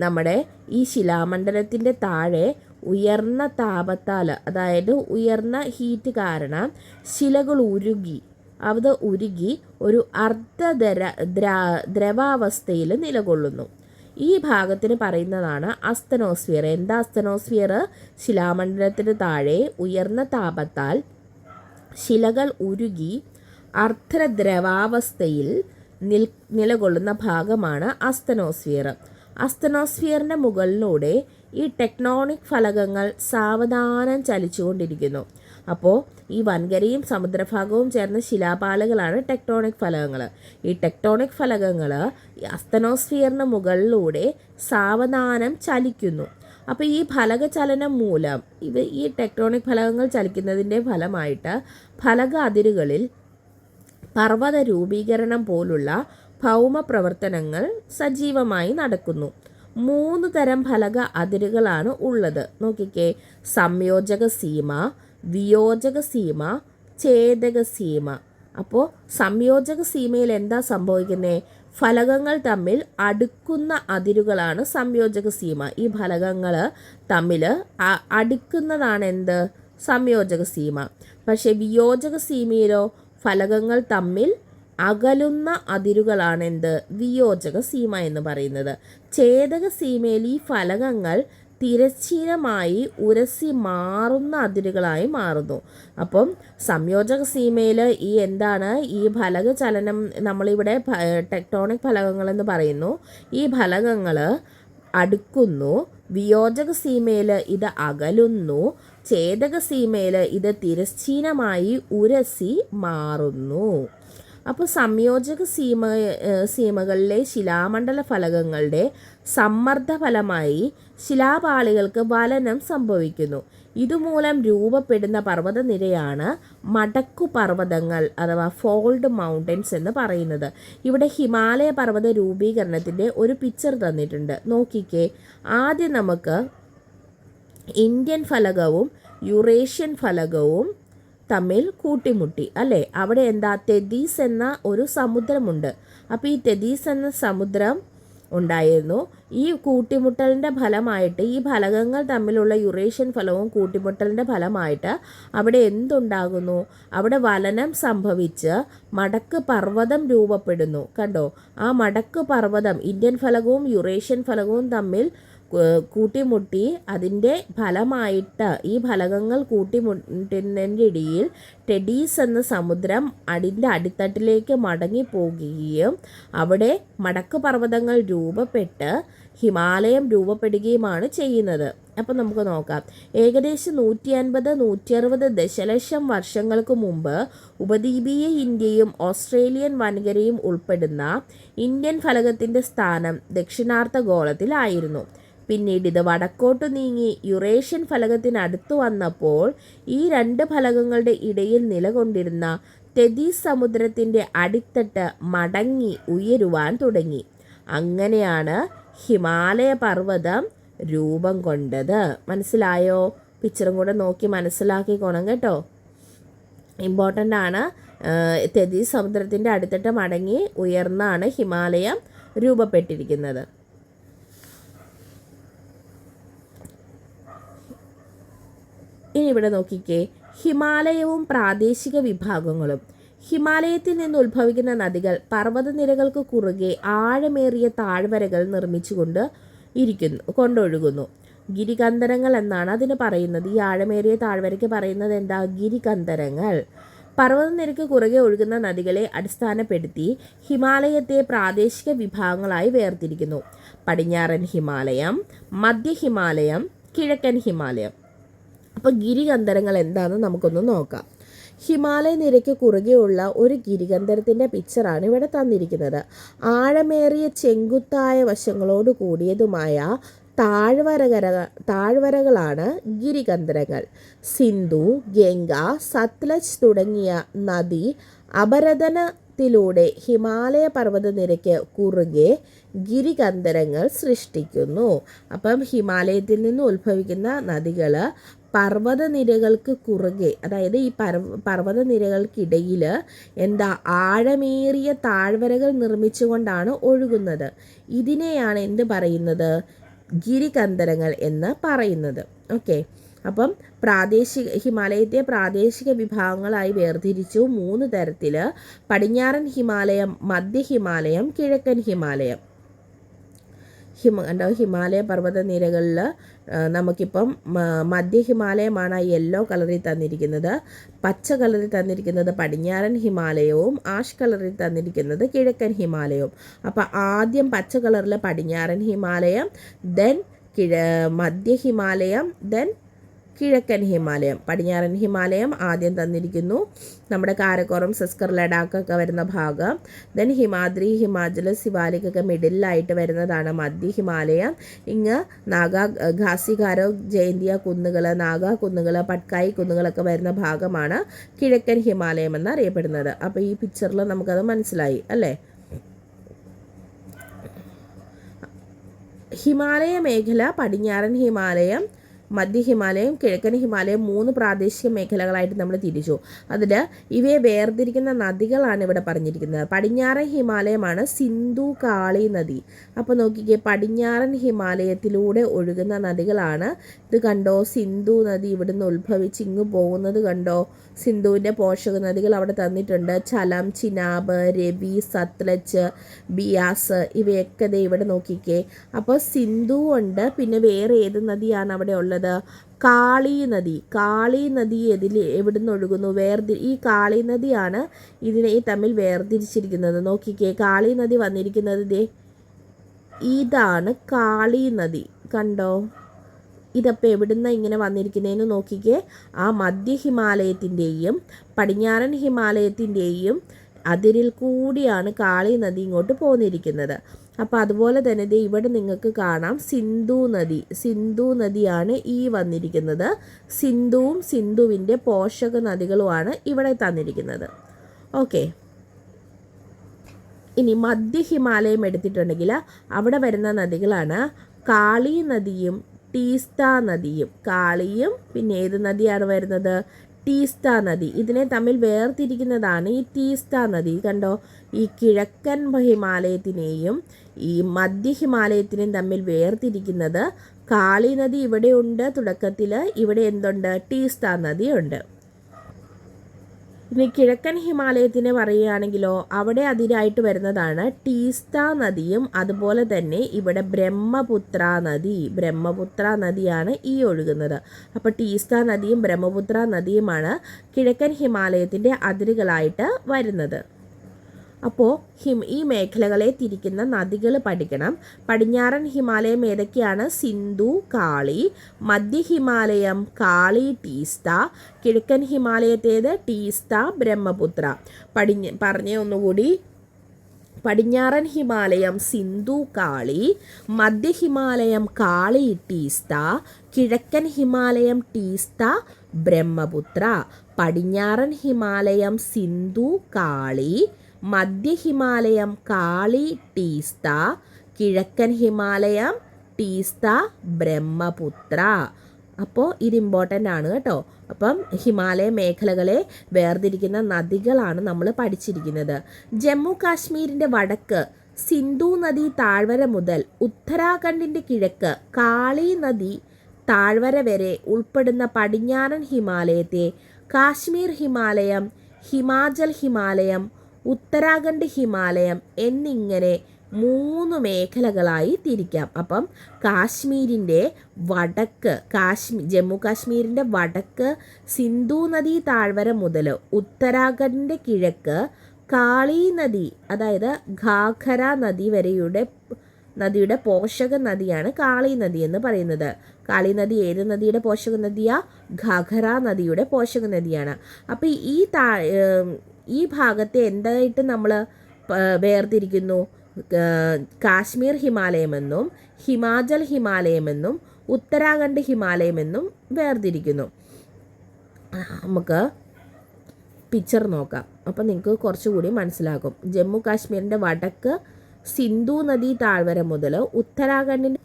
നമ്മുടെ ഈ ശിലാമണ്ഡലത്തിൻ്റെ താഴെ ഉയർന്ന താപത്താൽ, അതായത് ഉയർന്ന ഹീറ്റ് കാരണം ശിലകൾ ഉരുകി ഒരു ദ്രവാവസ്ഥയിൽ നിലകൊള്ളുന്നു. ഈ ഭാഗത്തിന് പറയുന്നതാണ് അസ്തനോസ്ഫിയർ. എന്താ അസ്തനോസ്ഫിയർ? ശിലാമണ്ഡലത്തിന് താഴെ ഉയർന്ന താപത്താൽ ശിലകൾ ഉരുകി അർദ്ധദ്രവാവസ്ഥയിൽ നിലകൊള്ളുന്ന ഭാഗമാണ് അസ്തനോസ്ഫിയർ. അസ്തനോസ്ഫിയറിൻ്റെ മുകളിലൂടെ ഈ ടെക്ടോണിക് ഫലകങ്ങൾ സാവധാനം ചലിച്ചുകൊണ്ടിരിക്കുന്നു. അപ്പോൾ ഈ വൻകരയും സമുദ്രഭാഗവും ചേർന്ന ശിലാപാളികളാണ് ടെക്ടോണിക് ഫലകങ്ങൾ. ഈ ടെക്ടോണിക് ഫലകങ്ങൾ അസ്തനോസ്ഫിയറിന് മുകളിലൂടെ സാവധാനം ചലിക്കുന്നു. അപ്പോൾ ഈ ഫലകചലനം മൂലം ഈ ടെക്ടോണിക് ഫലകങ്ങൾ ചലിക്കുന്നതിൻ്റെ ഫലമായിട്ട് ഫലക അതിരുകളിൽ പർവ്വത രൂപീകരണം പോലുള്ള ഭൗമ പ്രവർത്തനങ്ങൾ സജീവമായി നടക്കുന്നു. 3 തരം ഫലക അതിരുകളാണ് ഉള്ളത്. നോക്കിക്കേ, സംയോജക സീമ, വിയോജക സീമ, ഛേദക സീമ. അപ്പോൾ സംയോജക സീമയിൽ എന്താ സംഭവിക്കുന്നത്? ഫലകങ്ങൾ തമ്മിൽ അടുക്കുന്ന അതിരുകളാണ് സംയോജക സീമ. ഈ ഫലകങ്ങൾ തമ്മിൽ അടുക്കുന്നതാണ് എന്ത്? സംയോജക സീമ. പക്ഷേ വിയോജക സീമയിലോ ഫലകങ്ങൾ തമ്മിൽ അകലുന്ന അതിരുകളാണ് എന്ത് വിയോജക സീമ എന്ന് പറയുന്നത്. ഛേദക സീമയിൽ ഈ ഫലകങ്ങൾ തിരശ്ചീനമായി ഉരസി മാറുന്ന അതിരുകളായി മാറുന്നു. അപ്പം സംയോജക സീമയിൽ ഈ എന്താണ് ഈ ഫലക ചലനം നമ്മളിവിടെ ടെക്ടോണിക് ഫലകങ്ങൾ എന്ന് പറയുന്നു. ഈ ഫലകങ്ങൾ അടുക്കുന്നു. വിയോജക സീമയിൽ ഇത് അകലുന്നു. ഛേദക സീമയിൽ ഇത് തിരശ്ചീനമായി ഉരസി മാറുന്നു. അപ്പോൾ സംയോജക സീമകളിലെ ശിലാമണ്ഡല ഫലകങ്ങളുടെ സമ്മർദ്ദ ഫലമായി ശിലാപാളികൾക്ക് വലനം സംഭവിക്കുന്നു. ഇതുമൂലം രൂപപ്പെടുന്ന പർവ്വതനിരയാണ് മടക്കുപർവ്വതങ്ങൾ അഥവാ ഫോൾഡ് മൗണ്ടൻസ് എന്ന് പറയുന്നത്. ഇവിടെ ഹിമാലയ പർവ്വത രൂപീകരണത്തിൻ്റെ ഒരു പിക്ചർ തന്നിട്ടുണ്ട്, നോക്കിക്കേ. ആദ്യം നമുക്ക് ഇന്ത്യൻ ഫലകവും യുറേഷ്യൻ ഫലകവും തമ്മിൽ കൂട്ടിമുട്ടി അല്ലേ. അവിടെ എന്താ തെതീസ് എന്ന ഒരു സമുദ്രമുണ്ട്. അപ്പോൾ ഈ തെതീസ് എന്ന സമുദ്രം ഉണ്ടായിരുന്നു. ഈ കൂട്ടിമുട്ടലിൻ്റെ ഫലമായിട്ട് ഈ ഫലകങ്ങൾ തമ്മിലുള്ള യുറേഷ്യൻ ഫലവും കൂട്ടിമുട്ടലിൻ്റെ ഫലമായിട്ട് അവിടെ എന്തുണ്ടാകുന്നു? അവിടെ വലനം സംഭവിച്ച് മടക്ക് പർവ്വതം രൂപപ്പെടുന്നു. കണ്ടോ, ആ മടക്ക് പർവ്വതം ഇന്ത്യൻ ഫലകവും യുറേഷ്യൻ ഫലകവും തമ്മിൽ കൂട്ടിമുട്ടി അതിൻ്റെ ഫലമായിട്ട് ഈ ഫലകങ്ങൾ കൂട്ടിമുട്ടുന്നതിൻ്റെ ഇടയിൽ ടെഡീസ് എന്ന സമുദ്രം അതിൻ്റെ അടിത്തട്ടിലേക്ക് മടങ്ങിപ്പോകുകയും അവിടെ മടക്ക് പർവ്വതങ്ങൾ രൂപപ്പെട്ട് ഹിമാലയം രൂപപ്പെടുകയുമാണ് ചെയ്യുന്നത്. അപ്പം നമുക്ക് നോക്കാം. ഏകദേശം 150-160 ദശലക്ഷം വർഷങ്ങൾക്ക് മുമ്പ് ഉപദ്വീപീയ ഇന്ത്യയും ഓസ്ട്രേലിയൻ വൻകരയും ഉൾപ്പെടുന്ന ഇന്ത്യൻ ഫലകത്തിൻ്റെ സ്ഥാനം ദക്ഷിണാർദ്ധഗോളത്തിലായിരുന്നു. പിന്നീട് ഇത് വടക്കോട്ട് നീങ്ങി യുറേഷ്യൻ ഫലകത്തിനടുത്തു വന്നപ്പോൾ ഈ രണ്ട് ഫലകങ്ങളുടെ ഇടയിൽ നിലകൊണ്ടിരുന്ന തെതീസ് സമുദ്രത്തിൻ്റെ അടിത്തട്ട് മടങ്ങി ഉയരുവാൻ തുടങ്ങി. അങ്ങനെയാണ് ഹിമാലയ പർവ്വതം രൂപം കൊണ്ടത്. മനസ്സിലായോ? പിക്ചറും കൂടെ നോക്കി മനസ്സിലാക്കിക്കോണം കേട്ടോ, ഇമ്പോർട്ടൻ്റ് ആണ്. തെതീസ് സമുദ്രത്തിൻ്റെ അടിത്തട്ട് മടങ്ങി ഉയർന്നാണ് ഹിമാലയം രൂപപ്പെട്ടിരിക്കുന്നത്. ഇനി ഇവിടെ നോക്കിക്കേ, ഹിമാലയവും പ്രാദേശിക വിഭാഗങ്ങളും. ഹിമാലയത്തിൽ നിന്ന് ഉത്ഭവിക്കുന്ന നദികൾ പർവ്വതനിരകൾക്ക് കുറുകെ ആഴമേറിയ താഴ്വരകൾ കൊണ്ടൊഴുകുന്നു. ഗിരികന്ധരങ്ങൾ എന്നാണ് അതിന് പറയുന്നത്. ഈ ആഴമേറിയ താഴ്വരയ്ക്ക് പറയുന്നത് എന്താ? ഗിരികന്ധരങ്ങൾ. പർവ്വതനിരക്ക് കുറുകെ ഒഴുകുന്ന നദികളെ അടിസ്ഥാനപ്പെടുത്തി ഹിമാലയത്തെ പ്രാദേശിക വിഭാഗങ്ങളായി വേർതിരിക്കുന്നു. പടിഞ്ഞാറൻ ഹിമാലയം, മധ്യ ഹിമാലയം, കിഴക്കൻ ഹിമാലയം. അപ്പോൾ ഗിരികന്ധരങ്ങൾ എന്താണെന്ന് നമുക്കൊന്ന് നോക്കാം. ഹിമാലയ നിരയ്ക്ക് കുറുകെയുള്ള ഒരു ഗിരികന്ധരത്തിൻ്റെ പിക്ചറാണ് ഇവിടെ തന്നിരിക്കുന്നത്. ആഴമേറിയ ചെങ്കുത്തായ വശങ്ങളോട് കൂടിയതുമായ താഴ്വരകളാണ് ഗിരികന്ധരങ്ങൾ. സിന്ധു, ഗംഗ, സത്ലജ് തുടങ്ങിയ നദി അപരദനത്തിലൂടെ ഹിമാലയ പർവ്വതനിരയ്ക്ക് കുറുകെ ഗിരികന്ധരങ്ങൾ സൃഷ്ടിക്കുന്നു. അപ്പം ഹിമാലയത്തിൽ നിന്ന് ഉത്ഭവിക്കുന്ന നദികൾ പർവ്വതനിരകൾക്ക് കുറുകെ, അതായത് ഈ പർവ്വതനിരകൾക്കിടയിൽ ആഴമേറിയ താഴ്വരകൾ നിർമ്മിച്ചുകൊണ്ടാണ് ഒഴുകുന്നത്. ഇതിനെയാണ് എന്ത് പറയുന്നത്? ഗിരികന്ധരങ്ങൾ എന്ന് പറയുന്നത്. ഓക്കെ, അപ്പം ഹിമാലയത്തെ പ്രാദേശിക വിഭാഗങ്ങളായി വേർതിരിച്ചു 3 തരത്തിൽ: പടിഞ്ഞാറൻ ഹിമാലയം, മധ്യ ഹിമാലയം, കിഴക്കൻ ഹിമാലയം. ഹിമാലയ പർവ്വതനിരകളിൽ നമുക്കിപ്പം മധ്യ ഹിമാലയമാണ് യെല്ലോ കളറിൽ തന്നിരിക്കുന്നത്. പച്ച കളറിൽ തന്നിരിക്കുന്നത് പടിഞ്ഞാറൻ ഹിമാലയവും ആഷ് കളറിൽ തന്നിരിക്കുന്നത് കിഴക്കൻ ഹിമാലയവും. അപ്പോൾ ആദ്യം പച്ച കളറിൽ പടിഞ്ഞാറൻ ഹിമാലയം, ദെൻ മധ്യ ഹിമാലയം, ദെൻ കിഴക്കൻ ഹിമാലയം. പടിഞ്ഞാറൻ ഹിമാലയം ആദ്യം തന്നിരിക്കുന്നു, നമ്മുടെ കാരക്കോറം, സസ്കർ, ലഡാക്കൊക്കെ വരുന്ന ഭാഗം. ദെൻ ഹിമാദ്രി, ഹിമാചൽ, സിവാലിക്കൊക്കെ മിഡിലായിട്ട് വരുന്നതാണ് മധ്യ ഹിമാലയം. ഇങ്ങ് ഖാസിഗാരോ, ജയന്തിയ കുന്നുകൾ, നാഗ കുന്നുകൾ, പട്കായി കുന്നുകളൊക്കെ വരുന്ന ഭാഗമാണ് കിഴക്കൻ ഹിമാലയം എന്നറിയപ്പെടുന്നത്. അപ്പോൾ ഈ പിക്ചറിൽ നമുക്കത് മനസ്സിലായി അല്ലേ? ഹിമാലയ മേഖല പടിഞ്ഞാറൻ ഹിമാലയം, മധ്യ ഹിമാലയം, കിഴക്കൻ ഹിമാലയം 3 പ്രാദേശിക മേഖലകളായിട്ട് നമ്മൾ തിരിച്ചു. അതിൽ ഇവയെ വേർതിരിക്കുന്ന നദികളാണ് ഇവിടെ പറഞ്ഞിരിക്കുന്നത്. പടിഞ്ഞാറൻ ഹിമാലയമാണ് സിന്ധു കാളി നദി. അപ്പോൾ നോക്കിക്കേ, പടിഞ്ഞാറൻ ഹിമാലയത്തിലൂടെ ഒഴുകുന്ന നദികളാണ് ഇത്. കണ്ടോ, സിന്ധു നദി ഇവിടുന്ന് ഉത്ഭവിച്ച് ഇങ്ങ് പോകുന്നത് കണ്ടോ. സിന്ധുവിൻ്റെ പോഷക നദികൾ അവിടെ തന്നിട്ടുണ്ട്. ഝലം, ചിനാബ്, രവി, സത്ലജ്, ബിയാസ് ഇവയൊക്കെ ദേ ഇവിടെ നോക്കിക്കേ. അപ്പോൾ സിന്ധു ഉണ്ട്. പിന്നെ വേറെ ഏത് നദിയാണ് അവിടെ ഉള്ളത്? കാളി നദി. കാളി നദി എവിടുന്ന് ഒഴുകുന്നു? ഈ കാളി നദിയാണ് ഇതിനെ തമ്മിൽ വേർതിരിച്ചിരിക്കുന്നത്. നോക്കിക്കേ, കാളി നദി വന്നിരിക്കുന്നത് ദേ ഇതാണ് കാളി നദി. കണ്ടോ, ഇതപ്പോൾ എവിടുന്ന ഇങ്ങനെ വന്നിരിക്കുന്നതെന്ന് നോക്കിക്കേ. ആ മധ്യ ഹിമാലയത്തിൻ്റെയും പടിഞ്ഞാറൻ ഹിമാലയത്തിൻ്റെയും അതിരിൽ കൂടിയാണ് കാളി നദി ഇങ്ങോട്ട് പോന്നിരിക്കുന്നത്. അപ്പോൾ അതുപോലെ തന്നെ ദേ ഇവിടെ നിങ്ങൾക്ക് കാണാം സിന്ധു നദി. സിന്ധു നദിയാണ് ഈ വന്നിരിക്കുന്നത്. സിന്ധുവും സിന്ധുവിൻ്റെ പോഷക നദികളുമാണ് ഇവിടെ തന്നിരിക്കുന്നത്. ഓക്കെ, ഇനി മധ്യ ഹിമാലയം എടുത്തിട്ടുണ്ടെങ്കിൽ അവിടെ വരുന്ന നദികളാണ് കാളി നദിയും ടീസ്ത നദിയും. കാളിയും പിന്നെ ഏത് നദിയാണ് വരുന്നത്? ടീസ്ത നദി. ഇതിനെ തമ്മിൽ വേർതിരിക്കുന്നതാണ് ഈ ടീസ്ത നദി. കണ്ടോ, ഈ കിഴക്കൻ ഹിമാലയത്തിനെയും ഈ മധ്യ ഹിമാലയത്തിനെയും തമ്മിൽ വേർതിരിക്കുന്നത് കാളി നദി ഇവിടെയുണ്ട്. തുടക്കത്തിൽ ഇവിടെ എന്തുണ്ട്? ടീസ്ത നദിയുണ്ട്. ഇനി കിഴക്കൻ ഹിമാലയത്തിനെ പറയുകയാണെങ്കിലോ അവിടെ അതിരായിട്ട് വരുന്നതാണ് ടീസ്ത നദിയും അതുപോലെ തന്നെ ഇവിടെ ബ്രഹ്മപുത്ര നദിയാണ് ഈ ഒഴുകുന്നത്. അപ്പോൾ ടീസ്ത നദിയും ബ്രഹ്മപുത്ര നദിയുമാണ് കിഴക്കൻ ഹിമാലയത്തിൻ്റെ അതിരുകളായിട്ട് വരുന്നത്. അപ്പോൾ ഈ മേഖലകളെ തിരിക്കുന്ന നദികൾ പഠിക്കണം. പടിഞ്ഞാറൻ ഹിമാലയം ഏതൊക്കെയാണ്? സിന്ധു, കാളി. മധ്യ ഹിമാലയം കാളി, ടീസ്ത. കിഴക്കൻ ഹിമാലയത്തേത് ടീസ്ത, ബ്രഹ്മപുത്ര. പറഞ്ഞ ഒന്നുകൂടി, പടിഞ്ഞാറൻ ഹിമാലയം സിന്ധു, കാളി. മധ്യ ഹിമാലയം കാളി, ടീസ്ത. കിഴക്കൻ ഹിമാലയം ടീസ്ത, ബ്രഹ്മപുത്ര. പടിഞ്ഞാറൻ ഹിമാലയം സിന്ധു, കാളി. മധ്യ ഹിമാലയം കാളി, ടീസ്ത. കിഴക്കൻ ഹിമാലയം ടീസ്ത, ബ്രഹ്മപുത്ര. അപ്പോൾ ഇത് ഇമ്പോർട്ടൻ്റ് ആണ് കേട്ടോ. അപ്പം ഹിമാലയ മേഖലകളെ വേർതിരിക്കുന്ന നദികളാണ് നമ്മൾ പഠിച്ചിരിക്കുന്നത്. ജമ്മു കാശ്മീരിൻ്റെ വടക്ക് സിന്ധു നദി താഴ്വര മുതൽ ഉത്തരാഖണ്ഡിൻ്റെ കിഴക്ക് കാളി നദി താഴ്വര വരെ ഉൾപ്പെടുന്ന പടിഞ്ഞാറൻ ഹിമാലയത്തെ കാശ്മീർ ഹിമാലയം, ഹിമാചൽ ഹിമാലയം, ഉത്തരാഖണ്ഡ് ഹിമാലയം എന്നിങ്ങനെ 3 മേഖലകളായി തിരിക്കാം. അപ്പം കാശ്മീരിൻ്റെ വടക്ക് ജമ്മു കാശ്മീരിൻ്റെ വടക്ക് സിന്ധു നദി താഴ്വര മുതൽ ഉത്തരാഖണ്ഡിൻ്റെ കിഴക്ക് കാളി നദി, അതായത് ഘാഘര നദി നദിയുടെ പോഷക നദിയാണ് കാളി നദി എന്ന് പറയുന്നത്. കാളി നദി ഏത് നദിയുടെ പോഷക നദിയാ? ഘാഘര നദിയുടെ പോഷക നദിയാണ്. അപ്പോൾ ഈ ഭാഗത്തെ എന്തായിട്ട് നമ്മൾ വേർതിരിക്കുന്നു? കാശ്മീർ ഹിമാലയമെന്നും ഹിമാചൽ ഹിമാലയമെന്നും ഉത്തരാഖണ്ഡ് ഹിമാലയമെന്നും വേർതിരിക്കുന്നു. നമുക്ക് പിക്ചർ നോക്കാം, അപ്പോൾ നിങ്ങൾക്ക് കുറച്ചുകൂടി മനസ്സിലാകും. ജമ്മു കാശ്മീരിൻ്റെ വടക്ക് സിന്ധു നദി താഴ്വര മുതൽ ഉത്തരാഖണ്ഡിൻ്റെ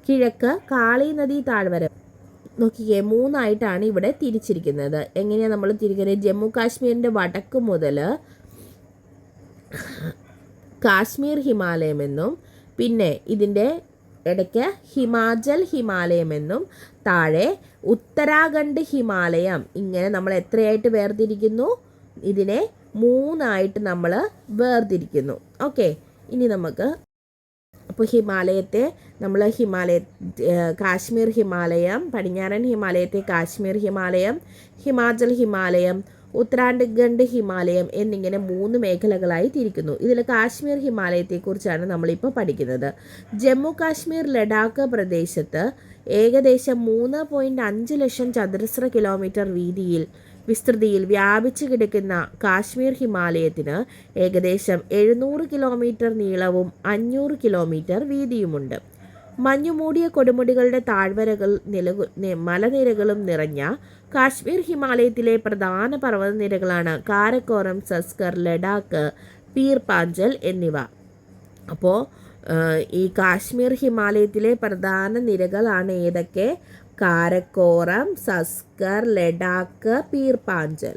കിഴക്ക് കാളി നദി താഴ്വര. നോക്കിക്കേ, 3 ആയിട്ടാണ് ഇവിടെ തിരിച്ചിരിക്കുന്നത്. എങ്ങനെയാണ് നമ്മൾ തിരിക്കുന്നത്? ജമ്മു കാശ്മീരിൻ്റെ വടക്ക് മുതൽ കാശ്മീർ ഹിമാലയമെന്നും പിന്നെ ഇതിൻ്റെ ഇടയ്ക്ക് ഹിമാചൽ ഹിമാലയമെന്നും താഴെ ഉത്തരാഖണ്ഡ് ഹിമാലയം. ഇങ്ങനെ നമ്മൾ എത്രയായിട്ട് വേർതിരിക്കുന്നു? ഇതിനെ 3 ആയിട്ട് നമ്മൾ വേർതിരിക്കുന്നു. ഓക്കെ, ഇനി നമുക്ക് അപ്പോൾ ഹിമാലയത്തെ നമ്മൾ കാശ്മീർ ഹിമാലയം, പടിഞ്ഞാറൻ ഹിമാലയത്തെ കാശ്മീർ ഹിമാലയം, ഹിമാചൽ ഹിമാലയം, ഉത്തരാഖണ്ഡ് ഹിമാലയം എന്നിങ്ങനെ 3 മേഖലകളായി തിരിക്കുന്നു. ഇതിൽ കാശ്മീർ ഹിമാലയത്തെക്കുറിച്ചാണ് നമ്മളിപ്പോൾ പഠിക്കുന്നത്. ജമ്മു കാശ്മീർ ലഡാക്ക് പ്രദേശത്ത് ഏകദേശം 3.5 ലക്ഷം ചതുരശ്ര കിലോമീറ്റർ വിസ്തൃതിയിൽ വ്യാപിച്ചു കിടക്കുന്ന കാശ്മീർ ഹിമാലയത്തിന് ഏകദേശം 700 കിലോമീറ്റർ നീളവും 500 കിലോമീറ്റർ വീതിയുമുണ്ട്. മഞ്ഞുമൂടിയ കൊടുമുടികളുടെ താഴ്വരകൾ മലനിരകളും നിറഞ്ഞ കാശ്മീർ ഹിമാലയത്തിലെ പ്രധാന പർവ്വതനിരകളാണ് കാരക്കോറം, സസ്കർ, ലഡാക്ക്, പീർ പാഞ്ചൽ എന്നിവ. അപ്പോൾ ഈ കാശ്മീർ ഹിമാലയത്തിലെ പ്രധാന നിരകളാണ് ഏതൊക്കെ? കാരക്കോറം, സസ്കർ, ലഡാക്ക്, പീർപാഞ്ചൽ.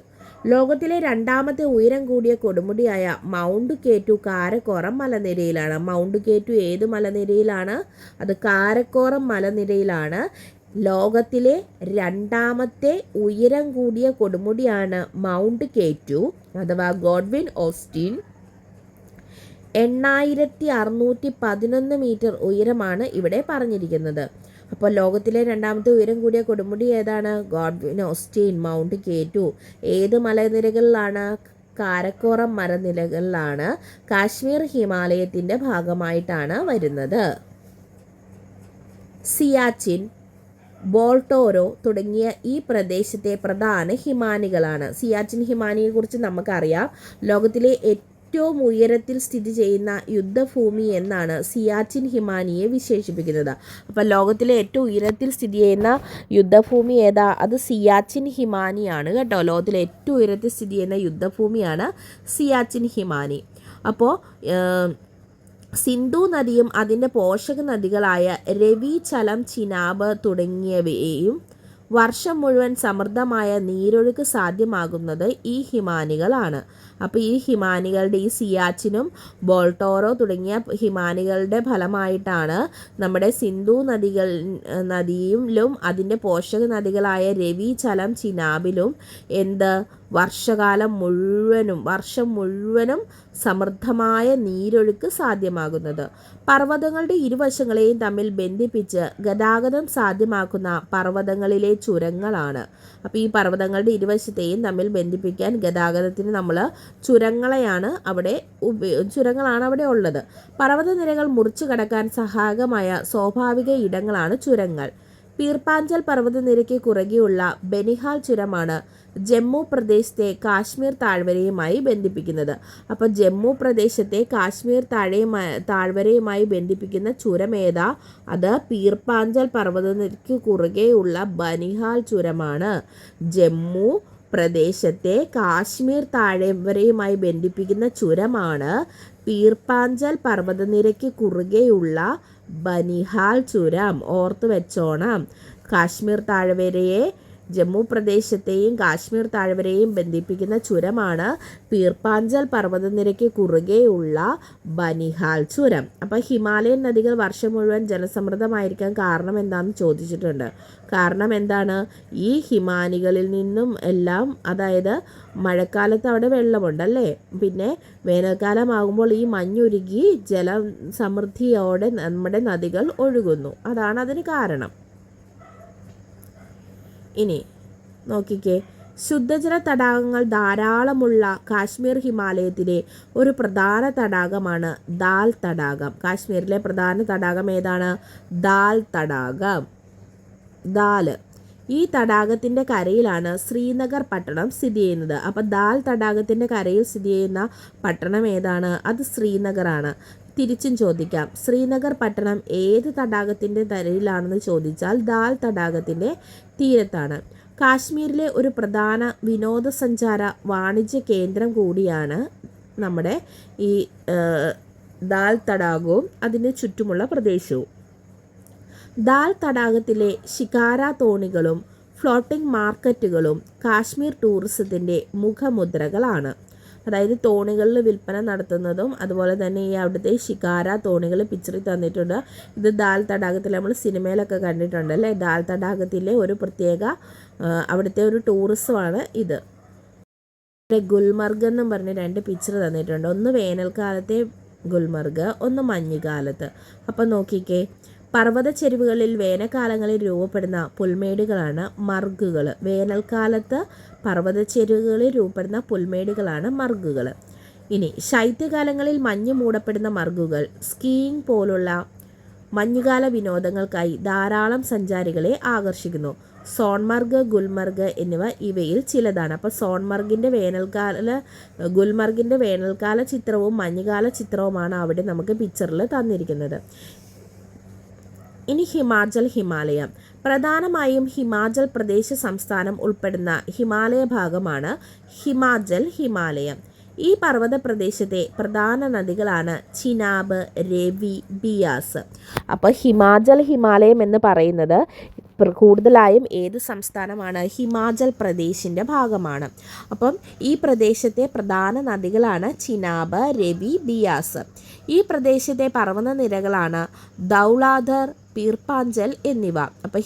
ലോകത്തിലെ രണ്ടാമത്തെ ഉയരം കൂടിയ കൊടുമുടിയായ മൗണ്ട് കേറ്റു കാരക്കോറം മലനിരയിലാണ്. മൗണ്ട് കേറ്റു ഏത് മലനിരയിലാണ്? അത് കാരക്കോറം മലനിരയിലാണ്. ലോകത്തിലെ രണ്ടാമത്തെ ഉയരം കൂടിയ കൊടുമുടിയാണ് മൗണ്ട് കേറ്റു അഥവാ ഗോഡ്വിൻ ഓസ്റ്റിൻ. 8611 മീറ്റർ ഉയരമാണ് ഇവിടെ പറഞ്ഞിരിക്കുന്നത്. അപ്പോൾ ലോകത്തിലെ രണ്ടാമത്തെ ഉയരം കൂടിയ കൊടുമുടി ഏതാണ്? Godwin Austen, mount K two. ഏത് മലനിരകളിലാണ്? കാരക്കോറം മലനിരകളിലാണ്. കാശ്മീർ ഹിമാലയത്തിൻ്റെ ഭാഗമായിട്ടാണ് വരുന്നത്. സിയാച്ചിൻ, ബോൾട്ടോരോ തുടങ്ങിയ ഈ പ്രദേശത്തെ പ്രധാന ഹിമാനികളാണ്. സിയാച്ചിൻ ഹിമാനിയെ കുറിച്ച് നമുക്കറിയാം. ലോകത്തിലെ ഏറ്റവും ഉയരത്തിൽ സ്ഥിതി ചെയ്യുന്ന യുദ്ധഭൂമി എന്നാണ് സിയാച്ചിൻ ഹിമാനിയെ വിശേഷിപ്പിക്കുന്നത്. അപ്പോൾ ലോകത്തിലെ ഏറ്റവും ഉയരത്തിൽ സ്ഥിതി ചെയ്യുന്ന യുദ്ധഭൂമി ഏതാ? അത് സിയാച്ചിൻ ഹിമാനിയാണ് കേട്ടോ. ലോകത്തിലെ ഏറ്റവും ഉയരത്തിൽ സ്ഥിതി ചെയ്യുന്ന യുദ്ധഭൂമിയാണ് സിയാച്ചിൻ ഹിമാനി. അപ്പോൾ സിന്ധു നദിയും അതിൻ്റെ പോഷക നദികളായ രവി, ചലം, ചിനാബ് തുടങ്ങിയവയും വർഷം മുഴുവൻ സമൃദ്ധമായ നീരൊഴുക്ക് സാധ്യമാകുന്നത് ഈ ഹിമാനികളാണ്. അപ്പോൾ ഈ ഹിമാനികളുടെ ഈ സിയാച്ചിനും ബോൾട്ടോറോ തുടങ്ങിയ ഹിമാനികളുടെ ഫലമായിട്ടാണ് നമ്മുടെ സിന്ധു നദിയിലും അതിൻ്റെ പോഷക നദികളായ രവി, ചലം, ചിനാബിലും വർഷം മുഴുവനും സമൃദ്ധമായ നീരൊഴുക്ക് സാധ്യമാകുന്നത്. പർവ്വതങ്ങളുടെ ഇരുവശങ്ങളെയും തമ്മിൽ ബന്ധിപ്പിച്ച് ഗതാഗതം സാധ്യമാക്കുന്ന പർവ്വതങ്ങളിലെ ചുരങ്ങളാണ്. അപ്പോൾ ഈ പർവ്വതങ്ങളുടെ ഇരുവശത്തെയും തമ്മിൽ ബന്ധിപ്പിക്കാൻ ഗതാഗതത്തിന് നമ്മൾ ചുരങ്ങളാണ് അവിടെ ഉള്ളത്. പർവ്വതനിരകൾ മുറിച്ചു കടക്കാൻ സഹായകമായ സ്വാഭാവിക ഇടങ്ങളാണ് ചുരങ്ങൾ. പീർപാഞ്ചൽ പർവ്വതനിരയ്ക്ക് കുറുകെയുള്ള ബനിഹാൽ ചുരമാണ് ജമ്മു പ്രദേശത്തെ കാശ്മീർ താഴ്വരയുമായി ബന്ധിപ്പിക്കുന്നത്. അപ്പോൾ ജമ്മു പ്രദേശത്തെ കാശ്മീർ താഴ്വരയുമായി ബന്ധിപ്പിക്കുന്ന ചുരം ഏതാ? അത് പീർപാഞ്ചൽ പർവ്വതനിരയ്ക്ക് കുറുകെയുള്ള ബനിഹാൽ ചുരമാണ്. ജമ്മു പ്രദേശത്തെ കാശ്മീർ താഴ്വരയുമായി ബന്ധിപ്പിക്കുന്ന ചുരമാണ് പീർപാഞ്ചൽ പർവ്വതനിരയ്ക്ക് കുറുകെയുള്ള ബനിഹാൽ ചുരം. ഓർത്ത് വെച്ചോണം. കാശ്മീർ താഴ്വരയെ ജമ്മു പ്രദേശത്തെയും കാശ്മീർ താഴ്വരയെയും ബന്ധിപ്പിക്കുന്ന ചുരമാണ് പീർപാഞ്ചൽ പർവ്വതനിരയ്ക്ക് കുറുകെയുള്ള ബനിഹാൽ ചുരം. അപ്പോൾ ഹിമാലയൻ നദികൾ വർഷം മുഴുവൻ ജലസമൃദ്ധമായിരിക്കാൻ കാരണം എന്താണെന്ന് ചോദിച്ചിട്ടുണ്ട്. കാരണം എന്താണ്? ഈ ഹിമാനികളിൽ നിന്നും എല്ലാം, അതായത് മഴക്കാലത്ത് അവിടെ വെള്ളമുണ്ടല്ലേ, പിന്നെ വേനൽക്കാലമാകുമ്പോൾ ഈ മഞ്ഞുരുകി ജലസമൃദ്ധിയോടെ നമ്മുടെ നദികൾ ഒഴുകുന്നു. അതാണ് അതിന് കാരണം. ഇനി നോക്കിക്കേ, ശുദ്ധജല തടാകങ്ങൾ ധാരാളമുള്ള കാശ്മീർ ഹിമാലയത്തിലെ ഒരു പ്രധാന തടാകമാണ് ദാൽ തടാകം. കാശ്മീരിലെ പ്രധാന തടാകം ഏതാണ്? ദാൽ തടാകം. ഈ തടാകത്തിൻ്റെ കരയിലാണ് ശ്രീനഗർ പട്ടണം സ്ഥിതി ചെയ്യുന്നത്. അപ്പോൾ ദാൽ തടാകത്തിൻ്റെ കരയിൽ സ്ഥിതി ചെയ്യുന്ന പട്ടണം ഏതാണ്? അത് ശ്രീനഗറാണ്. തിരിച്ചും ചോദിക്കാം, ശ്രീനഗർ പട്ടണം ഏത് തടാകത്തിൻ്റെ കരയിലാണെന്ന് ചോദിച്ചാൽ ദാൽ തടാകത്തിൻ്റെ തീരത്താണ്. കാശ്മീരിലെ ഒരു പ്രധാന വിനോദസഞ്ചാര വാണിജ്യ കേന്ദ്രം കൂടിയാണ് നമ്മുടെ ഈ ദാൽ തടാകവും അതിന് ചുറ്റുമുള്ള പ്രദേശവും. ദാൽ തടാകത്തിലെ ഷികാര തോണികളും ഫ്ലോട്ടിംഗ് മാർക്കറ്റുകളും കാശ്മീർ ടൂറിസത്തിൻ്റെ മുഖമുദ്രകളാണ്. അതായത് തോണികളിൽ വിൽപ്പന നടത്തുന്നതും അതുപോലെ തന്നെ ഈ അവിടുത്തെ ഷികാര തോണികൾ പിക്ചറിൽ തന്നിട്ടുണ്ട്. ഇത് ദാൽ തടാകത്തിൽ നമ്മൾ സിനിമയിലൊക്കെ കണ്ടിട്ടുണ്ട് അല്ലേ. ദാൽ തടാകത്തിലെ ഒരു പ്രത്യേക അവിടുത്തെ ഒരു ടൂറിസമാണ് ഇത്. ഗുൽമർഗ് എന്നും പറഞ്ഞ് 2 പിക്ചർ തന്നിട്ടുണ്ട്. ഒന്ന് വേനൽക്കാലത്തെ ഗുൽമർഗ്, ഒന്ന് മഞ്ഞുകാലത്ത്. അപ്പം നോക്കിക്കേ, പർവ്വത ചെരുവുകളിൽ വേനൽക്കാലങ്ങളിൽ രൂപപ്പെടുന്ന പുൽമേടുകളാണ് മർഗുകൾ. വേനൽക്കാലത്ത് പർവ്വത ചെരുവുകളിൽ രൂപപ്പെടുന്ന പുൽമേടുകളാണ് മർഗുകൾ. ഇനി ശൈത്യകാലങ്ങളിൽ മഞ്ഞ് മൂടപ്പെടുന്ന മർഗുകൾ സ്കീയിങ് പോലുള്ള മഞ്ഞുകാല വിനോദങ്ങൾക്കായി ധാരാളം സഞ്ചാരികളെ ആകർഷിക്കുന്നു. സോൺമർഗ്, ഗുൽമർഗ് എന്നിവ ഇവയിൽ ചിലതാണ്. അപ്പോൾ ഗുൽമർഗിൻ്റെ വേനൽക്കാല ചിത്രവും മഞ്ഞുകാല ചിത്രവുമാണ് അവിടെ നമുക്ക് പിക്ചറിൽ തന്നിരിക്കുന്നത്. ഇനി ഹിമാലയം. പ്രധാനമായും ഹിമാചൽ പ്രദേശ് സംസ്ഥാനം ഉൾപ്പെടുന്ന ഹിമാലയ ഭാഗമാണ് ഹിമാലയം. ഈ പർവ്വത പ്രദേശത്തെ പ്രധാന നദികളാണ് ചിനാബ്, രവി, ബിയാസ്. അപ്പോൾ ഹിമാലയം എന്ന് പറയുന്നത് കൂടുതലായും ഏത് സംസ്ഥാനമാണ്? ഹിമാചൽ പ്രദേശിൻ്റെ ഭാഗമാണ്. അപ്പം ഈ പ്രദേശത്തെ പ്രധാന നദികളാണ് ചിനാബ്, രവി, ബിയാസ്. ഈ പ്രദേശത്തെ പർവ്വത നിരകളാണ് ധൗളാധർ, പീർപ്പാഞ്ചൽ എന്നിവ. അപ്പോൾ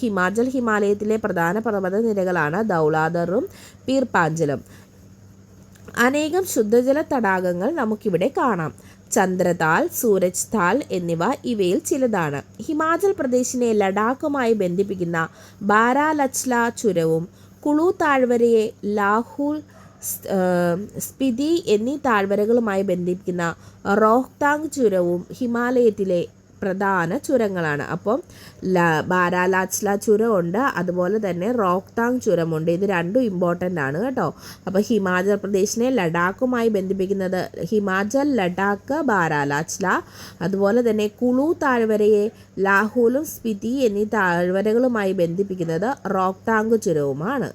ഹിമാലയത്തിലെ പ്രധാന പർവ്വത നിരകളാണ് ധൗളാധറും പീർപ്പാഞ്ചലും. അനേകം ശുദ്ധജല തടാകങ്ങൾ നമുക്കിവിടെ കാണാം. ചന്ദ്രതാൽ, സൂരജ് താൽ എന്നിവ ഇവയിൽ ചിലതാണ്. ഹിമാചൽ പ്രദേശിനെ ലഡാക്കുമായി ബന്ധിപ്പിക്കുന്ന ബാരാലച്ല ചുരവും കുളു താഴ്വരയെ ലാഹുൽ, സ്പിതി എന്നീ താഴ്വരകളുമായി ബന്ധിപ്പിക്കുന്ന റോഹ്താങ് ചുരവും ഹിമാലയത്തിലെ പ്രധാന ചുരങ്ങളാണ്. അപ്പം ബാരാലാച്ല ചുരമുണ്ട്, അതുപോലെ തന്നെ റോഹ്താങ് ചുരമുണ്ട്. ഇത് രണ്ടും ഇമ്പോർട്ടൻ്റ് ആണ് കേട്ടോ. അപ്പോൾ ഹിമാചൽ പ്രദേശിനെ ലഡാക്കുമായി ബന്ധിപ്പിക്കുന്നത് ഹിമാചൽ, ലഡാക്ക്, ബാരാലാച്ല. അതുപോലെ തന്നെ കുളു താഴ്വരയെ ലാഹുലും സ്പിതി എന്നീ താഴ്വരകളുമായി ബന്ധിപ്പിക്കുന്നത് റോഹ്താങ് ചുരവുമാണ്.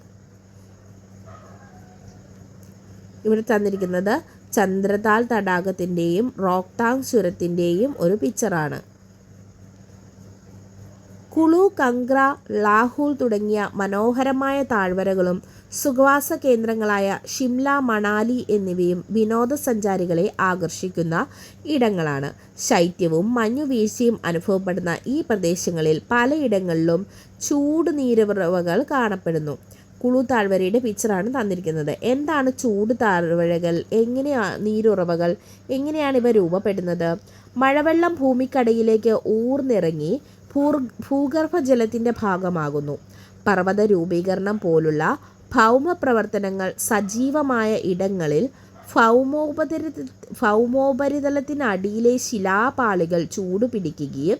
ഇവിടെ തന്നിരിക്കുന്നത് ചന്ദ്രതാൽ തടാകത്തിൻ്റെയും റോഹ്താങ് ചുരത്തിൻ്റെയും ഒരു പിക്ചറാണ്. കുളു, കംഗ്ര, ലാഹുൽ തുടങ്ങിയ മനോഹരമായ താഴ്വരകളും സുഖവാസ കേന്ദ്രങ്ങളായ ഷിംല, മണാലി എന്നിവയും വിനോദസഞ്ചാരികളെ ആകർഷിക്കുന്ന ഇടങ്ങളാണ്. ശൈത്യവും മഞ്ഞുവീഴ്ചയും അനുഭവപ്പെടുന്ന ഈ പ്രദേശങ്ങളിൽ പലയിടങ്ങളിലും ചൂട് നീരുറവകൾ കാണപ്പെടുന്നു. കുളു താഴ്വരയുടെ പിക്ചറാണ് തന്നിരിക്കുന്നത്. എന്താണ് ചൂട് താഴ്വരകൾ, നീരുറവകൾ, എങ്ങനെയാണ് ഇവ രൂപപ്പെടുന്നത്? മഴവെള്ളം ഭൂമിക്കടിയിലേക്ക് ഊർന്നിറങ്ങി ഭൂഗർഭജലത്തിൻ്റെ ഭാഗമാകുന്നു. പർവ്വത രൂപീകരണം പോലുള്ള ഭൗമ പ്രവർത്തനങ്ങൾ സജീവമായ ഇടങ്ങളിൽ ഭൗമോപരിതലത്തിനടിയിലെ ശിലാപാളികൾ ചൂടുപിടിക്കുകയും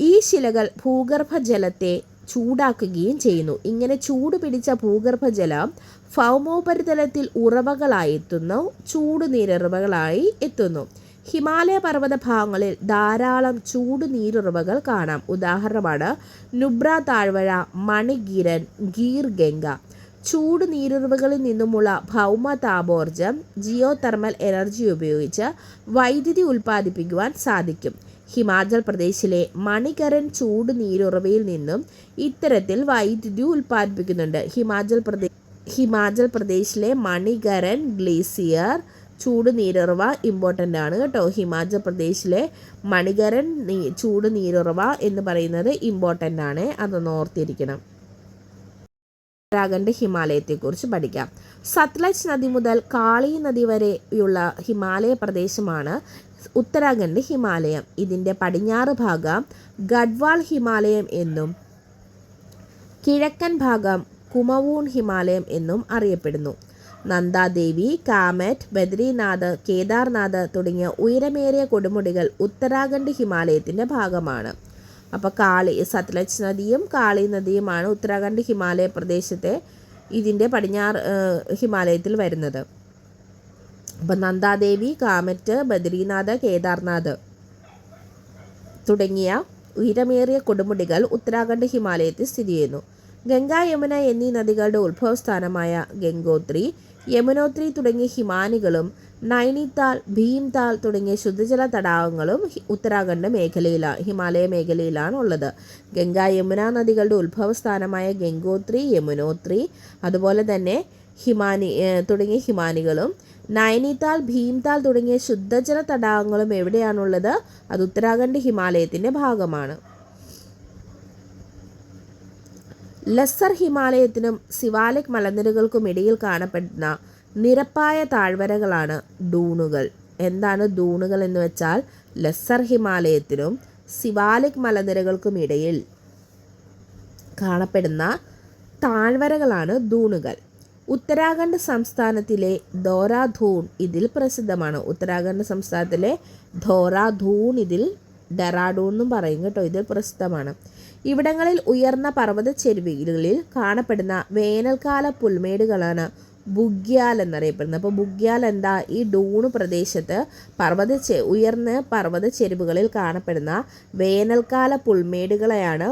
ഈ ശിലകൾ ഭൂഗർഭജലത്തെ ചൂടാക്കുകയും ചെയ്യുന്നു. ഇങ്ങനെ ചൂടുപിടിച്ച ഭൂഗർഭജലം ഭൗമോപരിതലത്തിൽ ഉറവകളായെത്തുന്നു, ചൂടുനീരുറവകളായി എത്തുന്നു. ഹിമാലയ പർവ്വത ഭാഗങ്ങളിൽ ധാരാളം ചൂടുനീരുറവകൾ കാണാം. ഉദാഹരണമാണ് നുബ്ര താഴ്വര, മണിഗിരൻ, ഗീർ ഗംഗ. ചൂടുനീരുറവകളിൽ നിന്നുമുള്ള ഭൗമ താപോർജ്ജം ജിയോ തെർമൽ എനർജി ഉപയോഗിച്ച് വൈദ്യുതി ഉൽപ്പാദിപ്പിക്കുവാൻ സാധിക്കും. ഹിമാചൽ പ്രദേശിലെ മണികരൻ ചൂടുനീരുറവയിൽ നിന്നും ഇത്തരത്തിൽ വൈദ്യുതി ഉൽപ്പാദിപ്പിക്കുന്നുണ്ട്. ഹിമാചൽ പ്രദേശിലെ മണികരൻ ഗ്ലേസിയർ ചൂടുനീരുറവ ഇമ്പോർട്ടൻ്റ് ആണ് കേട്ടോ. ഹിമാചൽ പ്രദേശിലെ മണികരൻ ചൂടുനീരുറവ എന്ന് പറയുന്നത് ഇമ്പോർട്ടൻ്റ് ആണ്, അതൊന്ന് ഓർത്തിരിക്കണം. ഉത്തരാഖണ്ഡ് ഹിമാലയത്തെക്കുറിച്ച് പഠിക്കാം. സത്ലജ് നദി മുതൽ കാളി നദി വരെയുള്ള ഹിമാലയ പ്രദേശമാണ് ഉത്തരാഖണ്ഡ് ഹിമാലയം. ഇതിൻ്റെ പടിഞ്ഞാറ് ഭാഗം ഗഡ്വാൾ ഹിമാലയം എന്നും കിഴക്കൻ ഭാഗം കുമവൂൺ ഹിമാലയം എന്നും അറിയപ്പെടുന്നു. നന്ദാദേവി, കാമെറ്റ്, ബദ്രിനാഥ്, കേദാർനാഥ് തുടങ്ങിയ ഉയരമേറിയ കൊടുമുടികൾ ഉത്തരാഖണ്ഡ് ഹിമാലയത്തിൻ്റെ ഭാഗമാണ്. അപ്പോൾ സത്ലജ് നദിയും കാളി നദിയുമാണ് ഉത്തരാഖണ്ഡ് ഹിമാലയ പ്രദേശത്തെ ഇതിൻ്റെ പടിഞ്ഞാറ് ഹിമാലയത്തിൽ വരുന്നത്. അപ്പം നന്ദാദേവി, കാമെറ്റ്, ബദ്രിനാഥ്, കേദാർനാഥ് തുടങ്ങിയ ഉയരമേറിയ കൊടുമുടികൾ ഉത്തരാഖണ്ഡ് ഹിമാലയത്തിൽ സ്ഥിതി ചെയ്യുന്നു. ഗംഗ, യമുന എന്നീ നദികളുടെ ഉത്ഭവസ്ഥാനമായ ഗംഗോത്രി, യമുനോത്രി തുടങ്ങിയ ഹിമാനികളും നൈനിതാൽ, ഭീംതാൽ തുടങ്ങിയ ശുദ്ധജല തടാകങ്ങളും ഉത്തരാഖണ്ഡ് ഹിമാലയ മേഖലയിലാണ് ഉള്ളത്. ഗംഗ, യമുന നദികളുടെ ഉത്ഭവസ്ഥാനമായ ഗംഗോത്രി, യമുനോത്രി, അതുപോലെ തന്നെ തുടങ്ങിയ ഹിമാനികളും നൈനിതാൽ, ഭീംതാൽ തുടങ്ങിയ ശുദ്ധജല തടാകങ്ങളും എവിടെയാണുള്ളത്? അത് ഉത്തരാഖണ്ഡ് ഹിമാലയത്തിൻ്റെ ഭാഗമാണ്. ലെസ്സർ ഹിമാലയത്തിനും സിവാലിക് മലനിരകൾക്കുമിടയിൽ കാണപ്പെടുന്ന നിരപ്പായ താഴ്വരകളാണ് ഡൂണുകൾ. എന്താണ് ഡൂണുകൾ എന്ന് വെച്ചാൽ ലെസ്സർ ഹിമാലയത്തിനും സിവാലിക് മലനിരകൾക്കുമിടയിൽ കാണപ്പെടുന്ന താഴ്വരകളാണ് ഡൂണുകൾ. ഉത്തരാഖണ്ഡ് സംസ്ഥാനത്തിലെ ധോറാധൂൺ ഇതിൽ പ്രസിദ്ധമാണ്. ഉത്തരാഖണ്ഡ് സംസ്ഥാനത്തിലെ ധോറാധൂൺ ഇതിൽ ഡെറാഡൂൺ എന്നും പറയും കേട്ടോ, ഇതിൽ പ്രസിദ്ധമാണ്. ഇവിടങ്ങളിൽ ഉയർന്ന പർവ്വത ചെരുവുകളിൽ കാണപ്പെടുന്ന വേനൽക്കാല പുൽമേടുകളാണ് ബുഗ്യാൽ എന്നറിയപ്പെടുന്നത്. അപ്പോൾ ബുഗ്യാൽ എന്താ? ഈ ഡൂണ് പ്രദേശത്ത് ഉയർന്ന പർവ്വത ചെരുവുകളിൽ കാണപ്പെടുന്ന വേനൽക്കാല പുൽമേടുകളെയാണ്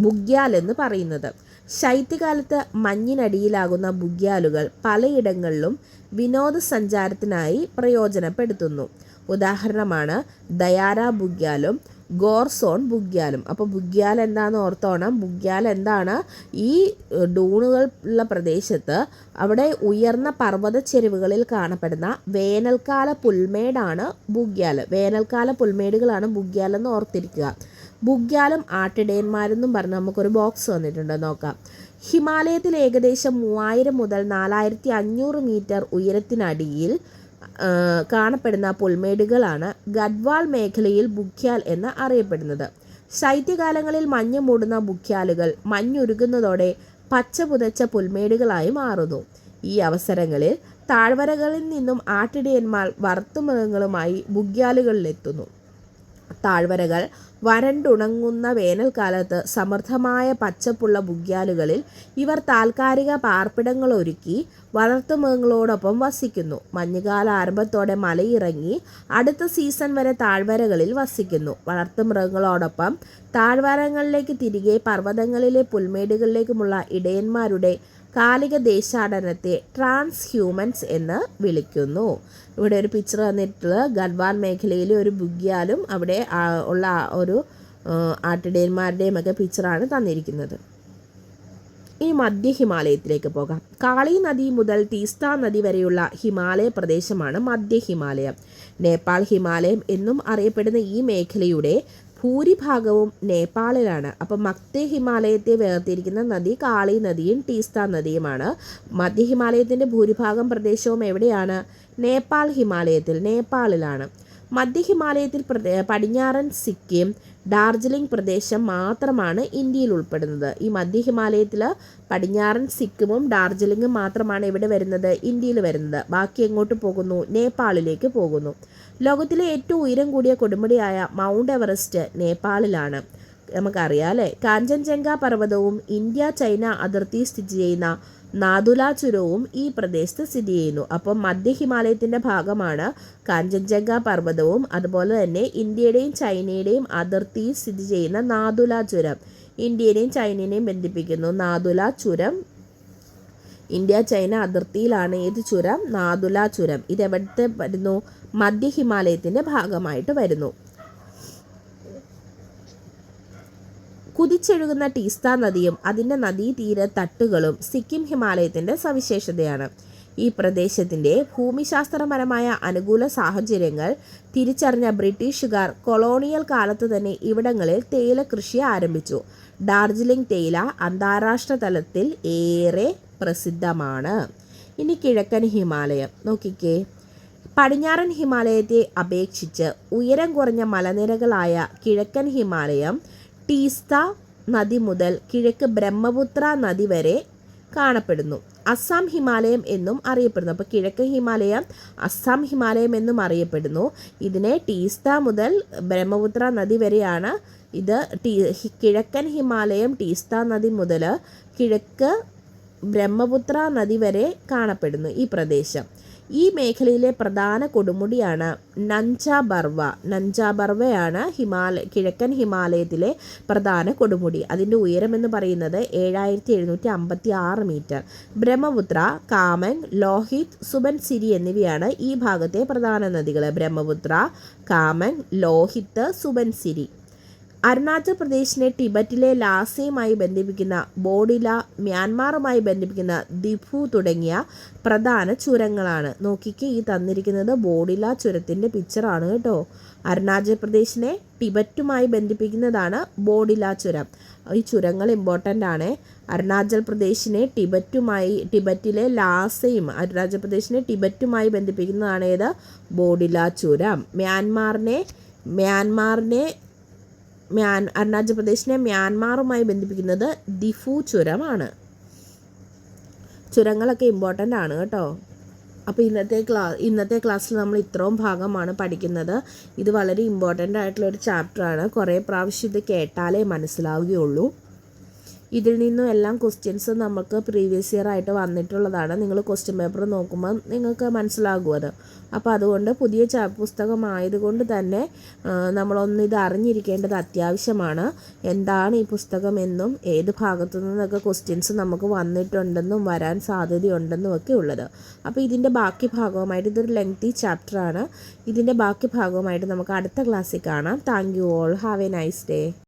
ബുഗ്യാൽ എന്ന് പറയുന്നത്. ശൈത്യകാലത്ത് മഞ്ഞിനടിയിലാകുന്ന ബുഗ്യാലുകൾ പലയിടങ്ങളിലും വിനോദസഞ്ചാരത്തിനായി പ്രയോജനപ്പെടുത്തുന്നു. ഉദാഹരണമാണ് ദയാര ബുഗ്യാലും ഗോർസോൺ ബുഗ്യാലും. അപ്പോൾ ബുഗ്യാൽ എന്താണെന്ന് ഓർത്തോണം. ബുഗ്യാൽ എന്താണ്? ഈ ഡൂണുകളുള്ള പ്രദേശത്ത് അവിടെ ഉയർന്ന പർവ്വത ചെരുവുകളിൽ കാണപ്പെടുന്ന വേനൽക്കാല പുൽമേടാണ് ബുഗ്യാൽ. വേനൽക്കാല പുൽമേടുകളാണ് ബുഗ്യാൽ എന്ന് ഓർത്തിരിക്കുക. ബുഗ്യാലും ആട്ടിടയന്മാരെന്നും പറഞ്ഞ് നമുക്കൊരു ബോക്സ് വന്നിട്ടുണ്ട്, നോക്കാം. ഹിമാലയത്തിൽ ഏകദേശം 3000 മുതൽ 4500 മീറ്റർ ഉയരത്തിനടിയിൽ കാണപ്പെടുന്ന പുൽമേടുകളാണ് ഗഡ്വാൾ മേഖലയിൽ ബുഗ്യാൽ എന്ന് അറിയപ്പെടുന്നത്. ശൈത്യകാലങ്ങളിൽ മഞ്ഞ് മൂടുന്ന ബുഗ്യാലുകൾ മഞ്ഞുരുകുന്നതോടെ പച്ച പുതച്ച പുൽമേടുകളായി മാറുന്നു. ഈ അവസരങ്ങളിൽ താഴ്വരകളിൽ നിന്നും ആട്ടിടയന്മാർ വളർത്തുമൃഗങ്ങളുമായി ബുഗ്യാലുകളിലെത്തുന്നു. താഴ്വരകൾ വരണ്ടുണങ്ങുന്ന വേനൽക്കാലത്ത് സമൃദ്ധമായ പച്ചപ്പുള്ള ബുഗ്യാലുകളിൽ ഇവർ താൽക്കാലിക പാർപ്പിടങ്ങളൊരുക്കി വളർത്തുമൃഗങ്ങളോടൊപ്പം വസിക്കുന്നു. മഞ്ഞുകാല ആരംഭത്തോടെ മലയിറങ്ങി അടുത്ത സീസൺ വരെ താഴ്വരകളിൽ വസിക്കുന്നു. വളർത്തുമൃഗങ്ങളോടൊപ്പം താഴ്വാരങ്ങളിലേക്ക് തിരികെ പർവ്വതങ്ങളിലെ പുൽമേടുകളിലേക്കുമുള്ള ഇടയന്മാരുടെ കാലിക ദേശാടനത്തെ ട്രാൻസ് ഹ്യൂമൻസ് എന്ന് വിളിക്കുന്നു. ഇവിടെ ഒരു പിക്ചർ തന്നിട്ടുള്ളത് ഗഡ്വാൾ മേഖലയിലെ ഒരു ബുഗ്യാലും അവിടെ ഉള്ള ഒരു ആട്ടിടയന്മാരുടെയും ഒക്കെ പിക്ചറാണ് തന്നിരിക്കുന്നത്. ഈ മധ്യ ഹിമാലയത്തിലേക്ക് പോകാം. കാളി നദി മുതൽ തീസ്ത നദി വരെയുള്ള ഹിമാലയ പ്രദേശമാണ് മധ്യ ഹിമാലയം. നേപ്പാൾ ഹിമാലയം എന്നും അറിയപ്പെടുന്ന ഈ മേഖലയുടെ ഭൂരിഭാഗവും നേപ്പാളിലാണ്. അപ്പം മധ്യ ഹിമാലയത്തെ വേർതിരിക്കുന്ന നദി കാളി നദിയും ടീസ്ത നദിയുമാണ്. മധ്യ ഹിമാലയത്തിൻ്റെ ഭൂരിഭാഗം പ്രദേശവും എവിടെയാണ്? നേപ്പാൾ ഹിമാലയത്തിൽ, നേപ്പാളിലാണ്. മധ്യ ഹിമാലയത്തിൽ പടിഞ്ഞാറൻ സിക്കിം, ഡാർജിലിംഗ് പ്രദേശം മാത്രമാണ് ഇന്ത്യയിൽ ഉൾപ്പെടുന്നത്. ഈ മധ്യ ഹിമാലയത്തിൽ പടിഞ്ഞാറൻ സിക്കിമും ഡാർജിലിംഗും മാത്രമാണ് ഇവിടെ വരുന്നത്, ഇന്ത്യയിൽ വരുന്നത്. ബാക്കി എങ്ങോട്ട് പോകുന്നു? നേപ്പാളിലേക്ക് പോകുന്നു. ലോകത്തിലെ ഏറ്റവും ഉയരം കൂടിയ കൊടുമുടിയായ മൗണ്ട് എവറസ്റ്റ് നേപ്പാളിലാണ്. നമുക്കറിയാം അല്ലേ? കാഞ്ചൻജംഗ പർവ്വതവും ഇന്ത്യ ചൈന അതിർത്തി സ്ഥിതി ചെയ്യുന്ന നാഥുല ചുരവും ഈ പ്രദേശത്ത് സ്ഥിതി ചെയ്യുന്നു. അപ്പം മധ്യ ഹിമാലയത്തിൻ്റെ ഭാഗമാണ് കാഞ്ചൻജംഗ പർവ്വതവും അതുപോലെ തന്നെ ഇന്ത്യയുടെയും ചൈനയുടെയും അതിർത്തിയിൽ സ്ഥിതി ചെയ്യുന്ന നാഥുല ചുരം. ഇന്ത്യയുടെയും ചൈനയെയും ബന്ധിപ്പിക്കുന്നു നാഥുല ചുരം. ഇന്ത്യ ചൈന അതിർത്തിയിലാണ് ഏത് ചുരം? നാഥുല ചുരം. ഇതെവിടുത്തെ വരുന്നു? മധ്യ ഹിമാലയത്തിൻ്റെ ഭാഗമായിട്ട് വരുന്നു. കുതിച്ചൊഴുകുന്ന ടീസ്ത നദിയും അതിൻ്റെ നദീതീര തട്ടുകളും സിക്കിം ഹിമാലയത്തിൻ്റെ സവിശേഷതയാണ്. ഈ പ്രദേശത്തിൻ്റെ ഭൂമിശാസ്ത്രപരമായ അനുകൂല സാഹചര്യങ്ങൾ തിരിച്ചറിഞ്ഞ ബ്രിട്ടീഷുകാർ കൊളോണിയൽ കാലത്ത് തന്നെ ഇവിടങ്ങളിൽ തേയില കൃഷി ആരംഭിച്ചു. ഡാർജിലിംഗ് തേയില അന്താരാഷ്ട്ര തലത്തിൽ ഏറെ പ്രസിദ്ധമാണ്. ഇനി കിഴക്കൻ ഹിമാലയം നോക്കിക്കേ. പടിഞ്ഞാറൻ ഹിമാലയത്തെ അപേക്ഷിച്ച് ഉയരം കുറഞ്ഞ മലനിരകളായ കിഴക്കൻ ഹിമാലയം ടീസ്ത നദി മുതൽ കിഴക്ക് ബ്രഹ്മപുത്ര നദി വരെ കാണപ്പെടുന്നു. അസം ഹിമാലയം എന്നും അറിയപ്പെടുന്നു. അപ്പോൾ കിഴക്കൻ ഹിമാലയം അസം ഹിമാലയം എന്നും അറിയപ്പെടുന്നു. ഇതിനെ ടീസ്ത മുതൽ ബ്രഹ്മപുത്ര നദി വരെയാണ്. ഇത് കിഴക്കൻ ഹിമാലയം ടീസ്ത നദി മുതൽ കിഴക്ക് ബ്രഹ്മപുത്ര നദി വരെ കാണപ്പെടുന്നു ഈ പ്രദേശം. ഈ മേഖലയിലെ പ്രധാന കൊടുമുടിയാണ് നഞ്ചാബർവ. നഞ്ചാബർവയാണ് കിഴക്കൻ ഹിമാലയത്തിലെ പ്രധാന കൊടുമുടി. അതിൻ്റെ ഉയരം എന്ന് പറയുന്നത് 7756 മീറ്റർ. ബ്രഹ്മപുത്ര, കാമെങ്, ലോഹിത്, സുബൻസിരി എന്നിവയാണ് ഈ ഭാഗത്തെ പ്രധാന നദികൾ. ബ്രഹ്മപുത്ര, കാമെങ്, ലോഹിത്, സുബൻസിരി. അരുണാചൽ പ്രദേശിനെ ടിബറ്റിലെ ലാസയുമായി ബന്ധിപ്പിക്കുന്ന ബോഡില, മ്യാൻമാറുമായി ബന്ധിപ്പിക്കുന്ന ദിഫു തുടങ്ങിയ പ്രധാന ചുരങ്ങളാണ്. നോക്കിക്ക് ഈ തന്നിരിക്കുന്നത് ബോഡില ചുരത്തിൻ്റെ പിക്ചറാണ് കേട്ടോ. അരുണാചൽ പ്രദേശിനെ ടിബറ്റുമായി ബന്ധിപ്പിക്കുന്നതാണ് ബോഡില ചുരം. ഈ ചുരങ്ങൾ ഇമ്പോർട്ടൻ്റ് ആണ്. അരുണാചൽ പ്രദേശിനെ ടിബറ്റിലെ ലാസയും അരുണാചൽ പ്രദേശിനെ ടിബറ്റുമായി ബന്ധിപ്പിക്കുന്നതാണ് ഏത്? ബോഡില ചുരം. അരുണാചൽ പ്രദേശിനെ മ്യാൻമാറുമായി ബന്ധിപ്പിക്കുന്നത് ദിഫു ചുരമാണ്. ചുരങ്ങളൊക്കെ ഇമ്പോർട്ടൻ്റ് ആണ് കേട്ടോ. അപ്പോൾ ഇന്നത്തെ ക്ലാസ്സിൽ നമ്മൾ ഇത്രയും ഭാഗമാണ് പഠിക്കുന്നത്. ഇത് വളരെ ഇമ്പോർട്ടൻ്റ് ആയിട്ടുള്ളൊരു ചാപ്റ്ററാണ്. കുറേ പ്രാവശ്യം ഇത് കേട്ടാലേ മനസ്സിലാവുകയുള്ളൂ. ഇതിൽ നിന്നും എല്ലാം ക്വസ്റ്റ്യൻസ് നമുക്ക് പ്രീവിയസ് ഇയർ ആയിട്ട് വന്നിട്ടുള്ളതാണ്. നിങ്ങൾ ക്വസ്റ്റ്യൻ പേപ്പർ നോക്കുമ്പോൾ നിങ്ങൾക്ക് മനസ്സിലാകും അത്. അപ്പോൾ അതുകൊണ്ട് പുതിയ പുസ്തകമായതുകൊണ്ട് തന്നെ നമ്മളൊന്ന് ഇത് അറിഞ്ഞിരിക്കേണ്ടത് അത്യാവശ്യമാണ്. എന്താണ് ഈ പുസ്തകം എന്നും ഏത് ഭാഗത്തു നിന്നൊക്കെ ക്വസ്റ്റ്യൻസ് നമുക്ക് വന്നിട്ടുണ്ടെന്നും വരാൻ സാധ്യതയുണ്ടെന്നും ഒക്കെ ഉള്ളത്. അപ്പോൾ ഇതിൻ്റെ ബാക്കി ഭാഗവുമായിട്ട്, ഇതൊരു ലെങ്തി ചാപ്റ്ററാണ്, ഇതിൻ്റെ ബാക്കി ഭാഗവുമായിട്ട് നമുക്ക് അടുത്ത ക്ലാസ്സിൽ കാണാം. Thank you all. Have A nice day.